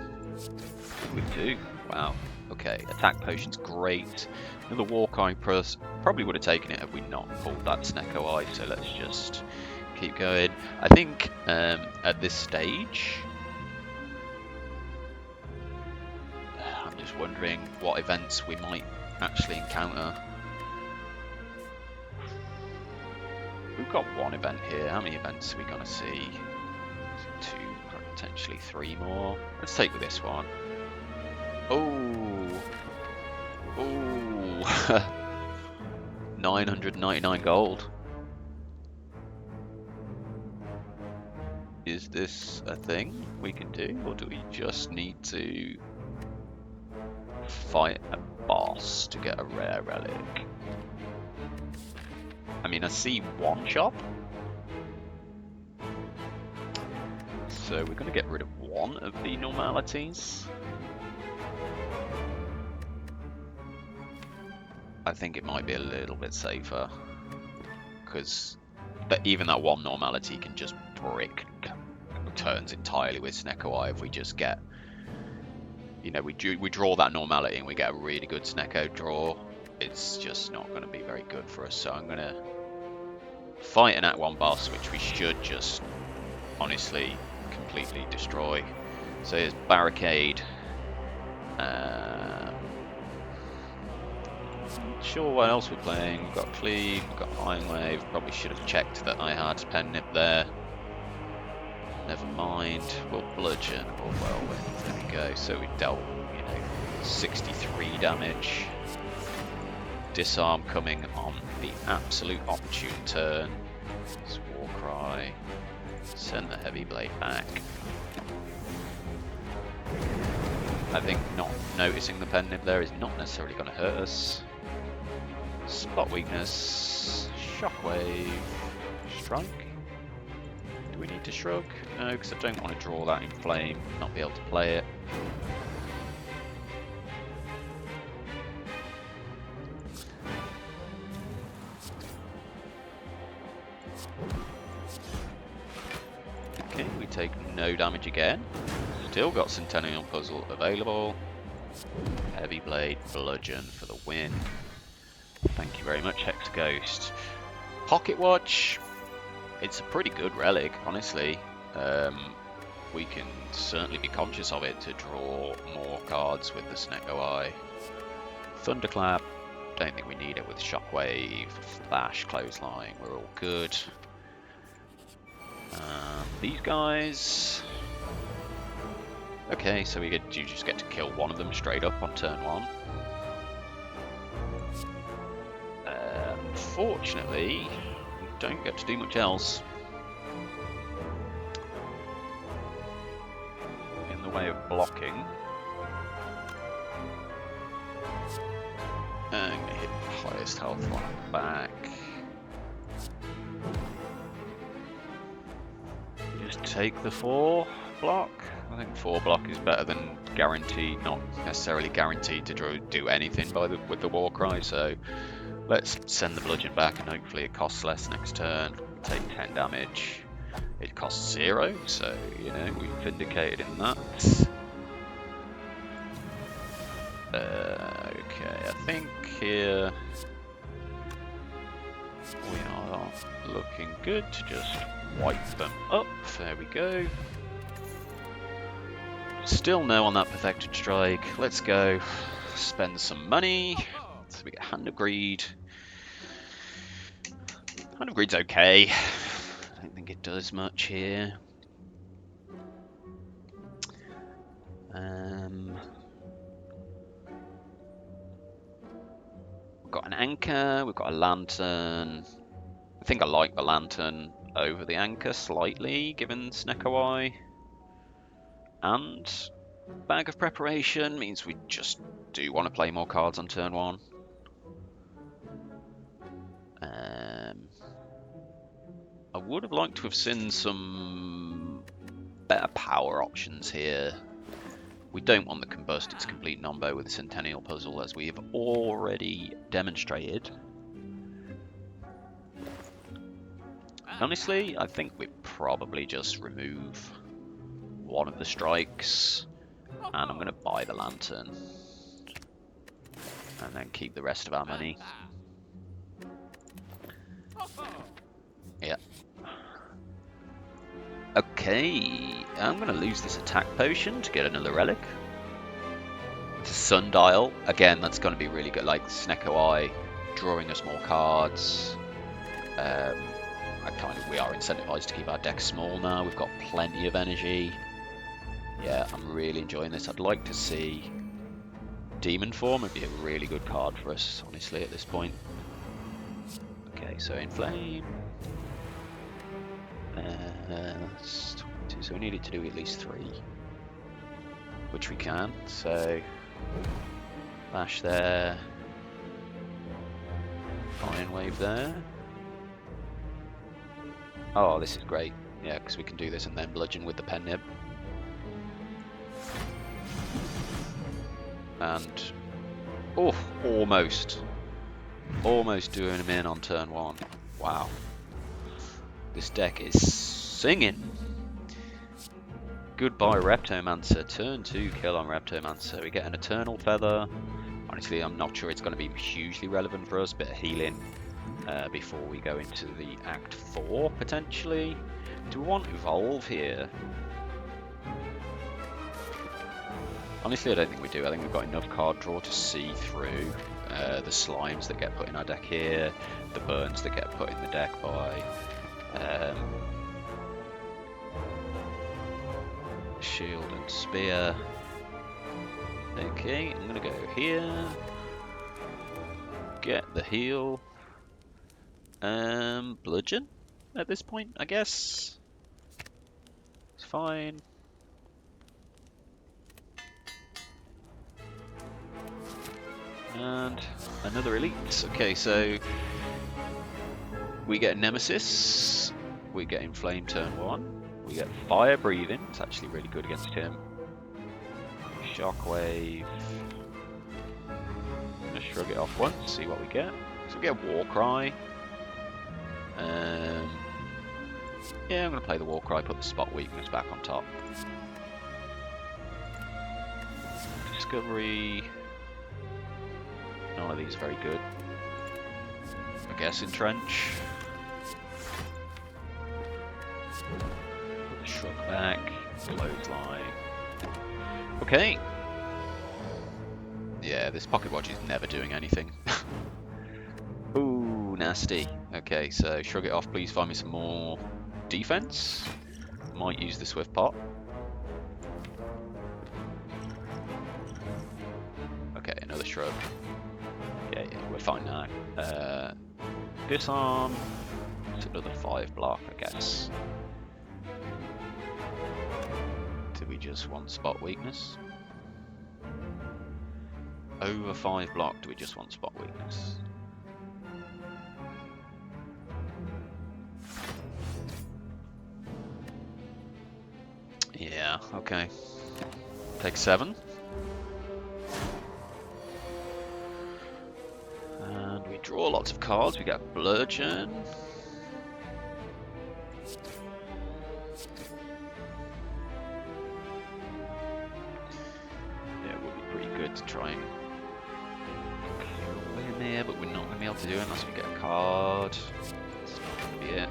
We do. Wow. Okay, attack potion's great. Another Warcry Plus. Probably would have taken it had we not pulled that Snecko Eye, so let's just keep going. I think at this stage, I'm just wondering what events we might actually encounter. We've got one event here. How many events are we going to see? 2, potentially 3 more. Let's take this one. Oh, oh, 999 gold. Is this a thing we can do, or do we just need to fight a boss to get a rare relic? I mean, I see one shop, so we're going to get rid of one of the normalities. I think it might be a little bit safer, because even that one normality can just brick turns entirely with Snecko Eye if we just get, you know, we draw that normality and we get a really good Snecko draw. It's just not going to be very good for us, so I'm going to fight an Act 1 boss, which we should just honestly completely destroy. So here's Barricade. Sure what else we're playing. We've got Cleave, we've got Iron Wave. Probably should have checked that I had Pen Nip there. Never mind. Well, Bludgeon or Whirlwind. There we go. So we dealt, you know, 63 damage. Disarm coming on the absolute opportune turn. It's Warcry. Send the Heavy Blade back. I think not noticing the Pen Nip there is not necessarily going to hurt us. Spot weakness, shockwave, strike. Do we need to shrug? No, because I don't want to draw that in flame, not be able to play it. Okay, we take no damage again. Still got Centennial Puzzle available. Heavy Blade, Bludgeon for the win. Thank you very much, Hex Ghost. Pocket Watch. It's a pretty good relic, honestly. We can certainly be conscious of it to draw more cards with the Snecko Eye. Thunderclap. Don't think we need it with Shockwave, Flash, Clothesline. We're all good. These guys. Okay, so you just get to kill one of them straight up on turn 1. Unfortunately, we don't get to do much else in the way of blocking. I'm going to hit the highest health one back. Just take the 4 block. I think 4 block is better than guaranteed, not necessarily guaranteed to do anything with the Warcry, so let's send the Bludgeon back and hopefully it costs less next turn. Take 10 damage. It costs 0, so, you know, we've vindicated in that. Okay, I think here we are looking good to just wipe them up. There we go. Still no on that Perfected Strike. Let's go spend some money. So we get Hand of Greed. Hand of Greed's okay. I don't think it does much here. We've got an Anchor, we've got a Lantern. I think I like the Lantern over the Anchor slightly, given Snecko Eye. And Bag of Preparation means we just do want to play more cards on turn 1. I would have liked to have seen some better power options here. We don't want the Combust, it's complete nombo with the Centennial Puzzle, as we have already demonstrated. Honestly, I think we probably just remove one of the strikes, and I'm going to buy the Lantern, and then keep the rest of our money. Yeah. Okay, I'm going to lose this attack potion to get another relic. It's a Sundial. Again, that's going to be really good, like Snecko Eye, drawing us more cards. We are incentivized to keep our deck small now. We've got plenty of energy. Yeah, I'm really enjoying this. I'd like to see Demon Form. Would be a really good card for us, honestly, at this point. Okay, so Inflame. That's 22, so we needed to do at least 3, which we can. So Bash there, Iron Wave there. Oh, this is great. Yeah, because we can do this and then Bludgeon with the Pen Nib. And oh, almost doing him in on turn 1. Wow. This deck is singing. Goodbye Reptomancer. Turn 2 kill on Reptomancer. We get an Eternal Feather. Honestly, I'm not sure it's going to be hugely relevant for us. Bit of healing before we go into the Act 4, potentially. Do we want Evolve here? Honestly, I don't think we do. I think we've got enough card draw to see through the slimes that get put in our deck here, the burns that get put in the deck by Shield and Spear. Okay, I'm gonna go here, get the heal, Bludgeon at this point, I guess. It's fine. And another elite. Okay, so we get Nemesis, we get Inflame turn 1, we get Fire Breathing, it's actually really good against him. Shockwave. I'm gonna shrug it off once, see what we get. So we get Warcry. Yeah, I'm gonna play the Warcry, put the spot weakness back on top. Discovery. None of these are very good. I guess Entrench. Put the shrug back. Clothesline. Okay. Yeah, this pocket watch is never doing anything. Ooh, nasty. Okay, so shrug it off. Please find me some more defense. Might use the Swift Pot. Okay, another shrug. Yeah, we're fine now. Disarm. It's another 5 block, I guess. Do we just want spot weakness? Over 5 block, do we just want spot weakness? Yeah, okay. Take 7. And we draw lots of cards. We get Bludgeon. Yeah, it would be pretty good to try and kill in there, but we're not going to be able to do it unless we get a card. That's not going to be it.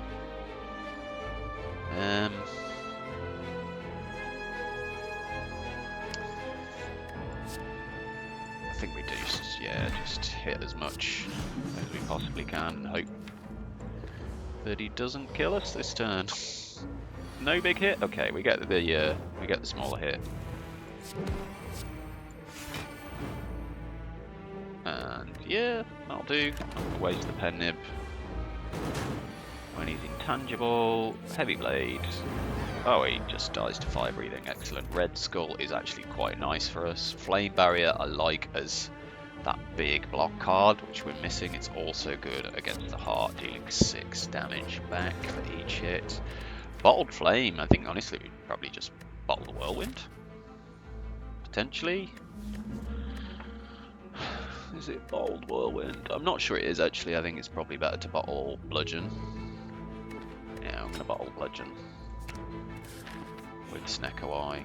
I think we do just hit as much as we possibly can and hope that he doesn't kill us this turn. No big hit? Okay, we get the smaller hit. And yeah, that'll do. I'm gonna waste the Pen Nib when he's intangible. Heavy Blade. Oh, he just dies to Fire Breathing. Excellent. Red Skull is actually quite nice for us. Flame Barrier I like as that big block card, which we're missing. It's also good against the heart, dealing 6 damage back for each hit. Bottled Flame, I think honestly we'd probably just bottle the Whirlwind. potentially. Is it bottled Whirlwind? I'm not sure it is actually. I think it's probably better to bottle Bludgeon. Yeah, I'm going to bottle Bludgeon with Snecko Eye.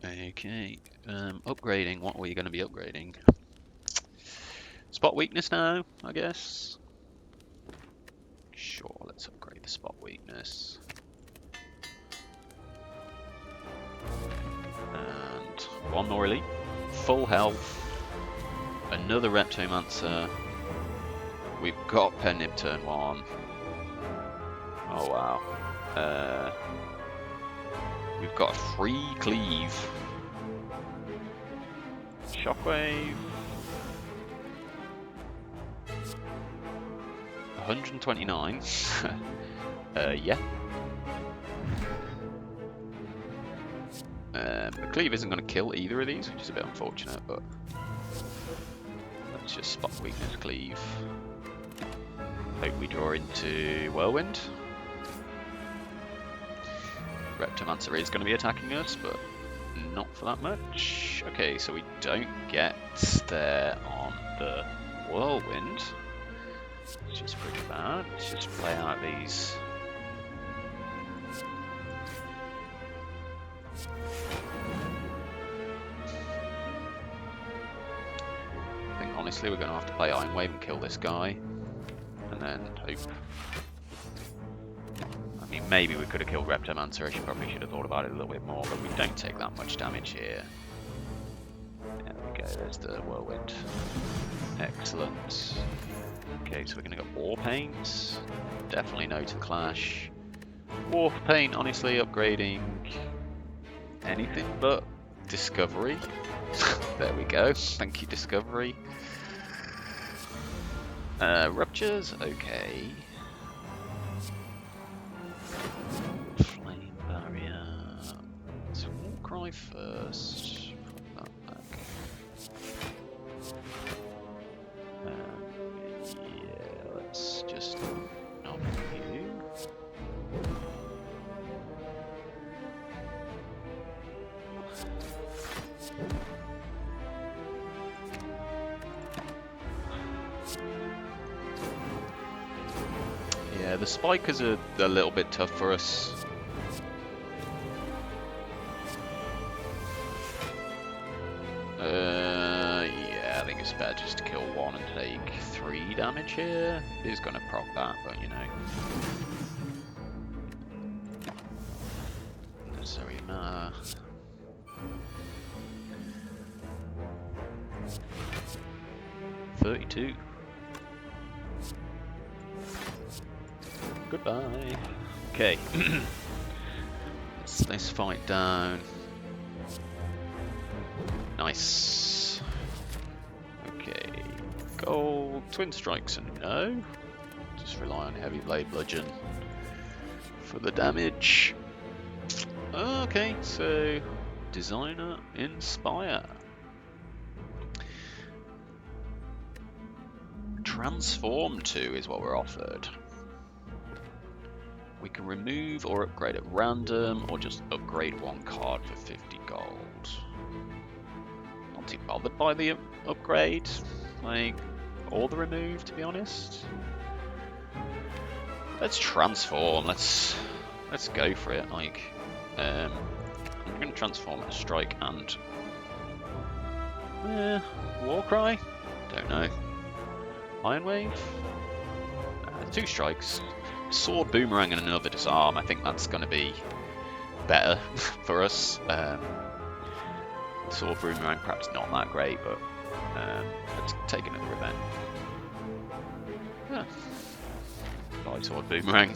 Okay, upgrading. What are you going to be upgrading? Spot weakness now, I guess. Sure, let's upgrade the spot weakness. And one more elite. Full health. Another Reptomancer. We've got Pen Nib turn 1. Oh wow. We've got a free cleave. Shockwave. 129. Yeah. The cleave isn't going to kill either of these, which is a bit unfortunate, but let's just spot weakness cleave. Hope we draw into Whirlwind. Reptomancer is going to be attacking us, but not for that much. Okay, so we don't get there on the Whirlwind, which is pretty bad. Let's just play out these. I think honestly we're going to have to play Iron Wave and kill this guy, and then hope. I mean, maybe we could have killed Reptomancer. I probably should have thought about it a little bit more, but we don't take that much damage here. There we go, there's the Whirlwind. Excellent. Okay, so we're going to go War Paint. Definitely no to Clash. War Paint, honestly, upgrading anything but Discovery. There we go. Thank you, Discovery. Ruptures, okay. Flame Barrier. Let's Warcry first. Put that back. Yeah, let's just not you. Yeah, the spikers are a little bit tough for us. Yeah, I think it's better just to kill one and take 3 damage here. It is going to proc that, but you know. Necessary matter. $32. Goodbye. Okay. Let's fight down. Nice. Okay. Gold. Twin strikes and no. Just rely on heavy blade bludgeon for the damage. Okay, so designer Inspire. Transform 2 is what we're offered. We can remove or upgrade at random, or just upgrade one card for 50 gold. Not too bothered by the upgrade, like, or the remove, to be honest. Let's transform. Let's go for it. Like, I'm going to transform a strike and Warcry. Don't know. Iron Wave. 2 strikes. Sword, Boomerang, and another disarm. I think that's going to be better for us. Sword, Boomerang, perhaps not that great, but let's take another event. Yeah. Bye, Sword, Boomerang.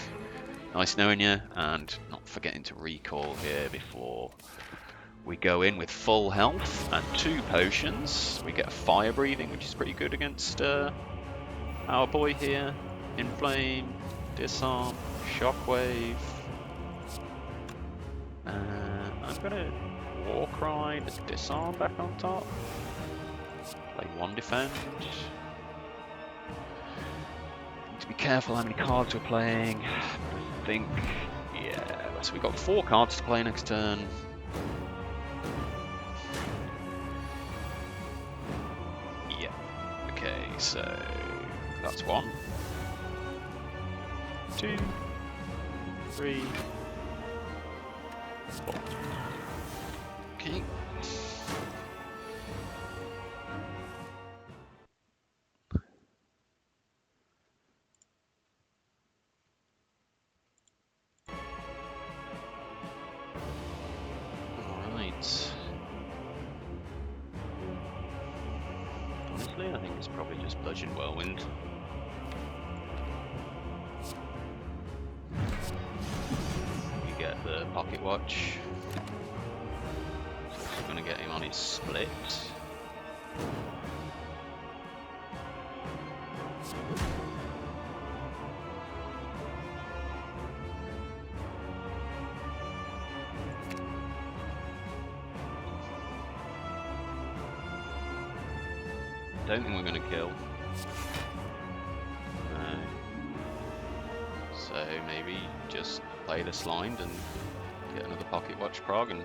Nice knowing you, and not forgetting to recall here before we go in with full health and 2 potions. We get a Fire Breathing, which is pretty good against our boy here. Inflame. Disarm, Shockwave. I'm gonna Warcry the Disarm back on top. Play 1 defend. Need to be careful how many cards we're playing. I think, yeah, so we've got 4 cards to play next turn. so that's 1, 2, 3, 4. Okay. Alright. Honestly, I think it's probably just Bludgeon Whirlwind. You get the pocket watch. I'm gonna get him on his split. Don't think we're going to kill. No. So maybe just play the Slimed and get another pocket watch prog, and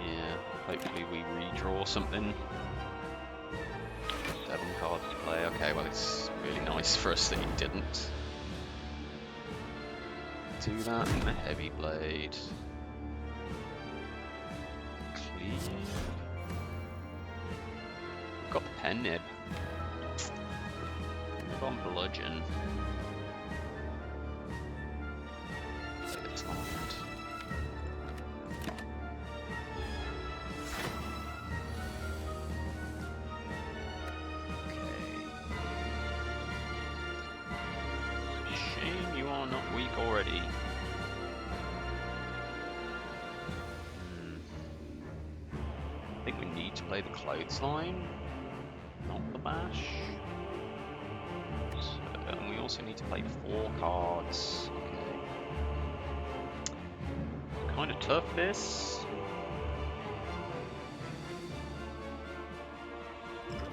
yeah, hopefully we redraw something. 7 cards to play. Okay, well it's really nice for us that he didn't do that. And the heavy blade. Cleave. Got the pen nib. Move on Bludgeon. Play the Slimed. Okay. Shame you are not weak already. I think we need to play the Clothesline. Not the bash. So, and we also need to play 4 cards. Okay. Kind of tough this.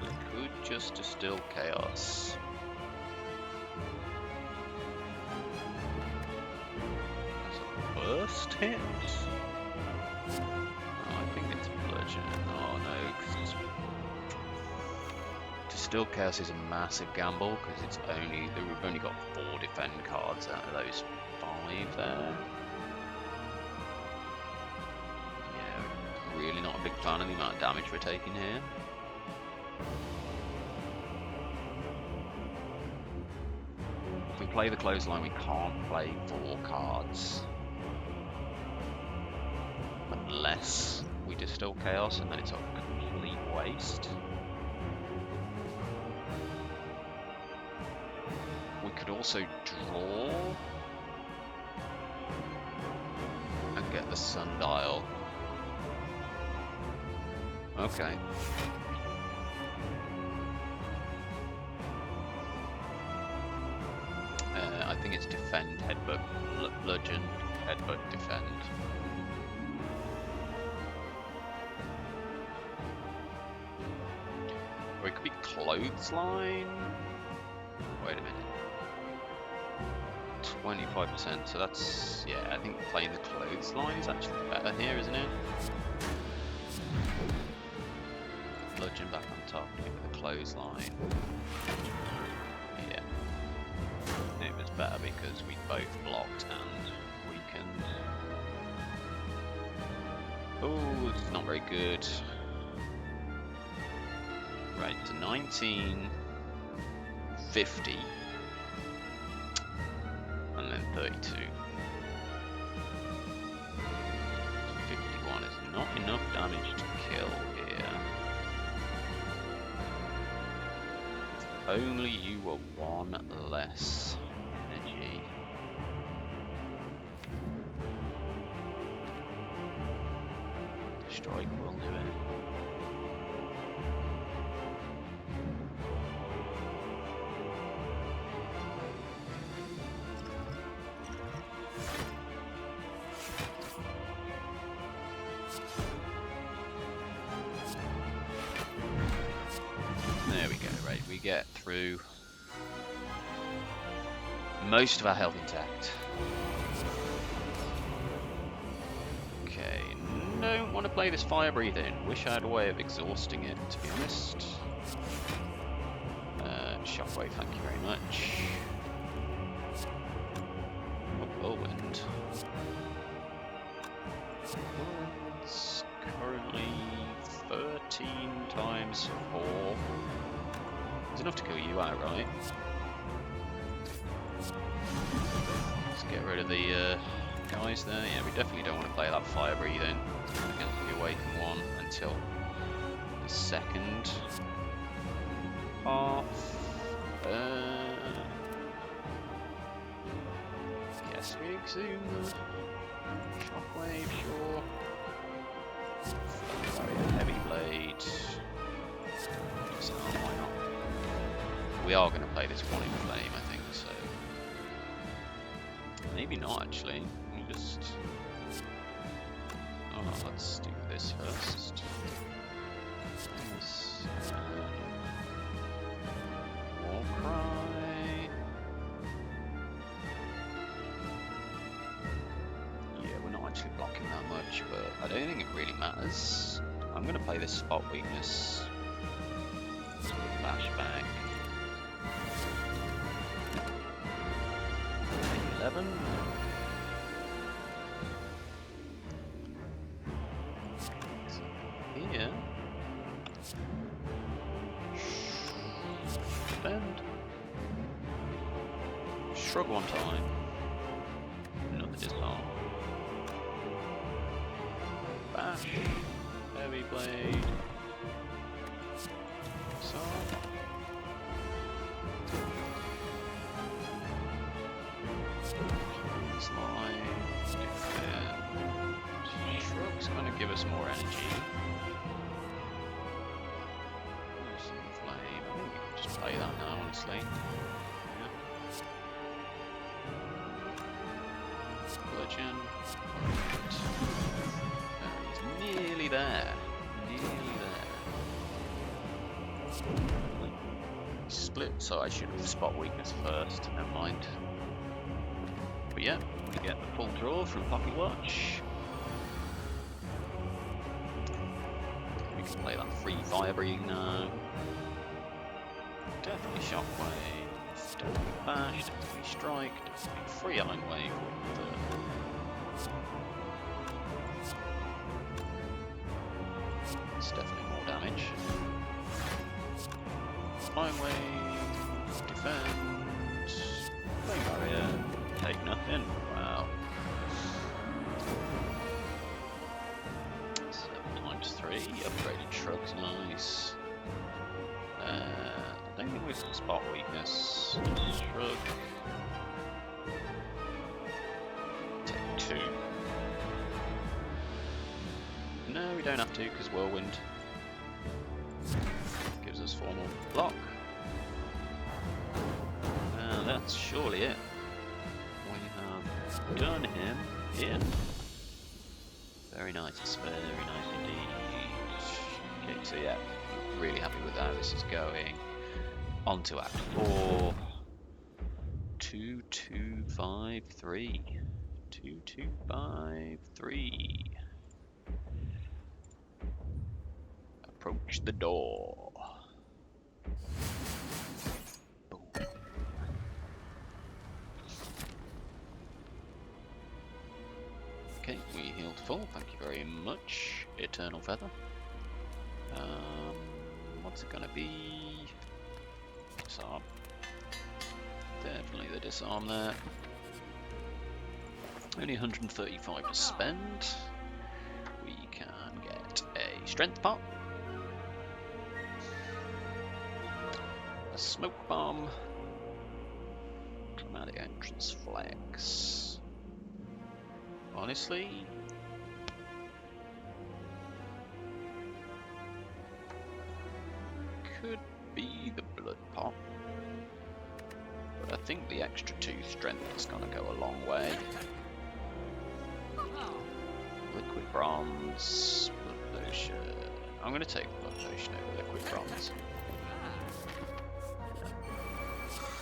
We could just distill chaos. That's a burst hit. Oh, I think it's Bludgeon. Oh no, 'cause it's Still Chaos is a massive gamble because it's we've only got 4 defend cards out of those 5 there. Yeah, really not a big fan of the amount of damage we're taking here. If we play the Clothesline, we can't play 4 cards unless we Distill Chaos, and then it's a complete waste. We could also draw and get the Sundial. Okay. I think it's defend, headbutt, bludgeon, headbutt, defend. Or it could be clothesline. Wait a minute. 25%, so that's, yeah, I think playing the clothesline is actually better here, isn't it? Bludgeon back on top with the clothesline. Yeah. It was better because we both blocked and weakened. Oh, it's not very good. Right, to 19, 50. And then 32. 51 is not enough damage to kill here. If only you were 1 less energy. Strike will do it. There we go, right, we get through most of our health intact. Okay, don't want to play this fire breathing. Wish I had a way of exhausting it, to be honest. Shockwave, thank you very much. Oh, Whirlwind. Whirlwind's currently 13 times 4. It's enough to kill you outright. Let's get rid of the guys there. Yeah, we definitely don't want to play that fire breathing. We're going to be away from one until the second half. Yes, we exhume the shockwave, sure. Heavy blade. Disarm, why not? We are going to play this one in flame, I think, so. Maybe not actually. We'll just. Oh, let's do this first. This. Warcry. Yeah, we're not actually blocking that much, but I don't think it really matters. I'm going to play this spot weakness. Flashback. 11. Here. Spend. Shrug one time. Another disarm. Bash. Heavy blade. Disarm. Slide. Shrug's gonna give us more energy. Flame. I think we can just play that now, honestly. Bludgeon. He's nearly there. Nearly there. Split, so I should have spot weakness first. Never mind. But yeah, we get the full draw from Pocket Watch. We can play that free fire breathing now. Definitely shockwave, definitely bash, definitely strike, definitely free iron wave with the it's definitely more damage. Iron wave, defend, flame barrier, take nothing. Wow. 7 times 3, upgraded shrugs, nice. I don't think we can spot weakness. Shrug. Take 2. No, we don't have to because Whirlwind gives us 4 more block. That's surely it. We have done him in. Very nice, very nice indeed. Okay, so yeah, really happy with how this is going. On to Act 4. 2, 2, 5, 3. 2, 2, 5, 3. Approach the door. Boom. Okay, we healed full. Thank you very much, Eternal Feather. What's it gonna be? Disarm. Definitely the disarm there. Only 135 to spend. We can get a strength pop, a smoke bomb, dramatic entrance flex. Honestly, could be the blood pop, but I think the extra 2 strength is gonna go a long way. Liquid bronze, blood potion. I'm gonna take blood potion over liquid bronze.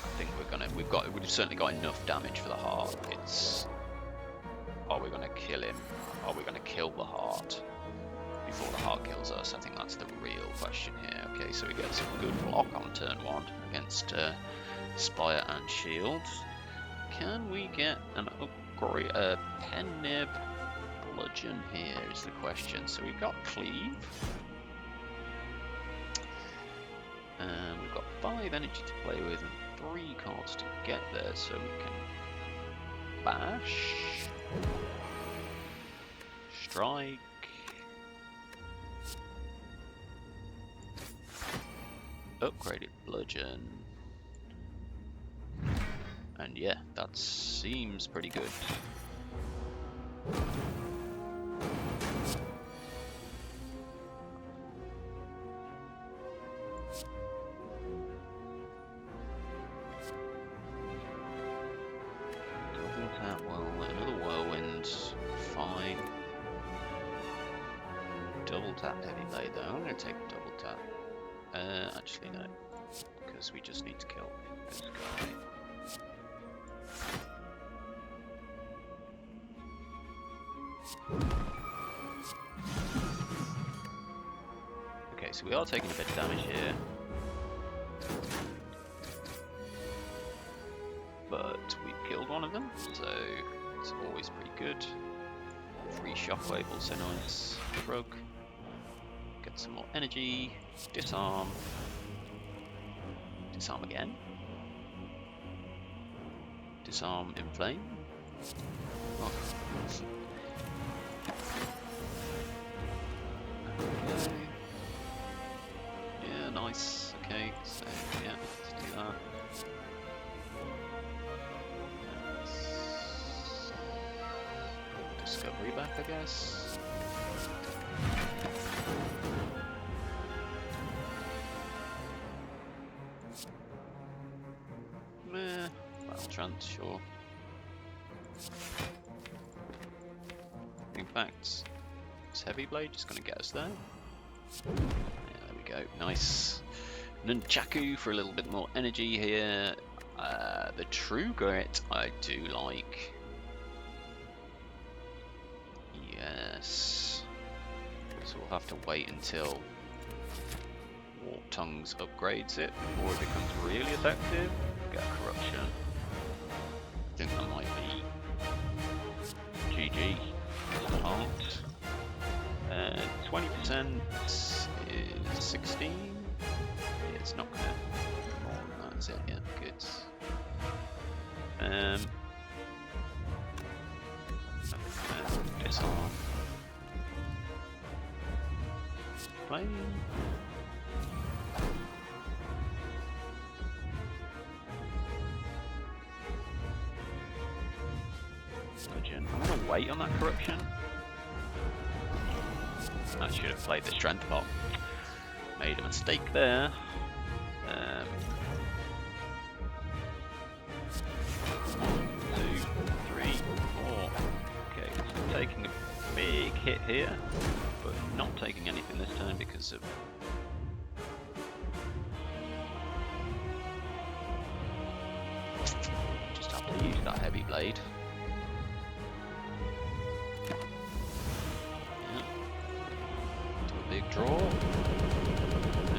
I think we've certainly got enough damage for the heart. It's, are we gonna kill him? Are we gonna kill the heart? before the heart kills us. I think that's the real question here. Okay, so we get some good block on turn 1 against Spire and Shield. Can we get an upgrade, pen nib bludgeon here is the question. So we've got cleave. We've got 5 energy to play with and 3 cards to get there, so we can bash, strike, upgraded bludgeon, and yeah, that seems pretty good. Double tap, well, another Whirlwind, fine. Double tap heavy blade though, I'm going to take double tap. Actually no, because we just need to kill this guy. Okay, so we are taking a bit of damage here. But we killed one of them, so it's always pretty good. Free shockwave, also nice. Shrug. Get some more energy. Disarm. Disarm again. Disarm in flame. Oh. Okay. Yeah, nice. Okay, so yeah, let's do that. Discovery back, I guess. Meh, battle trance, sure. In fact, this heavy blade just gonna get us there. Yeah, there we go, nice. Nunchaku for a little bit more energy here. The True Grit I do like. Yes. So we'll have to wait until Warped Tongs upgrades it before it becomes really effective. Get Corruption. I think that might be GG. Heart. 20% is 16. Yeah, it's not gonna be more than that, is it? Yeah, good. Disarm. Flame. Bludgeon. I'm gonna wait on that corruption. I should have played the strength pot. Made a mistake there. 1, 2, 3, 4. Okay, so taking a big hit here, but not taking anything this turn because of just have to use that heavy blade. Yeah. Do a big draw.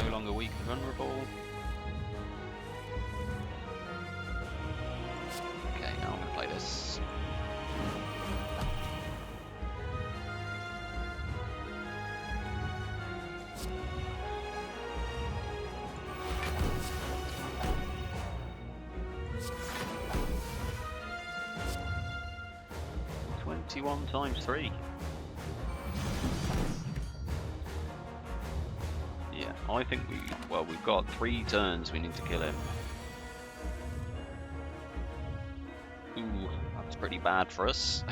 No longer weak and vulnerable. Okay, now I'm gonna play this. One times 3. Yeah, I think we've got 3 turns we need to kill him. Ooh, that's pretty bad for us.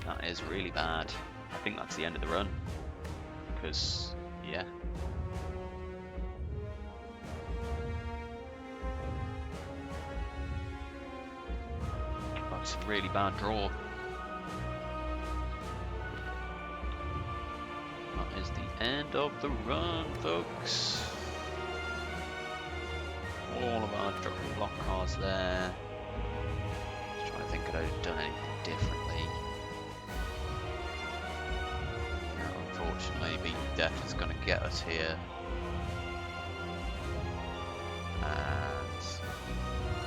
That is really bad. I think that's the end of the run. Because, yeah. That's a really bad draw. That is the end of the run, folks. All of our drop the block cars there. Just trying to think could I have done anything differently. No, unfortunately, beating death is going to get us here. And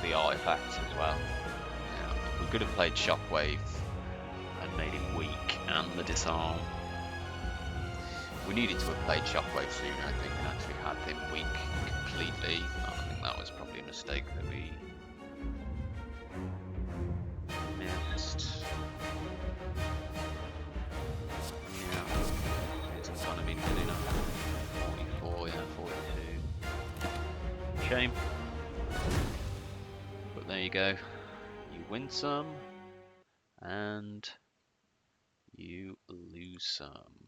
the artifacts as well. Yeah, we could have played Shockwave and made him weak and the disarm. We needed to have played Shockwave sooner, I think, and actually had him weak completely. I think that was probably a mistake that we missed. Yeah, isn't going to be good enough. 44, yeah, 42. Shame. But there you go. You win some, and you lose some.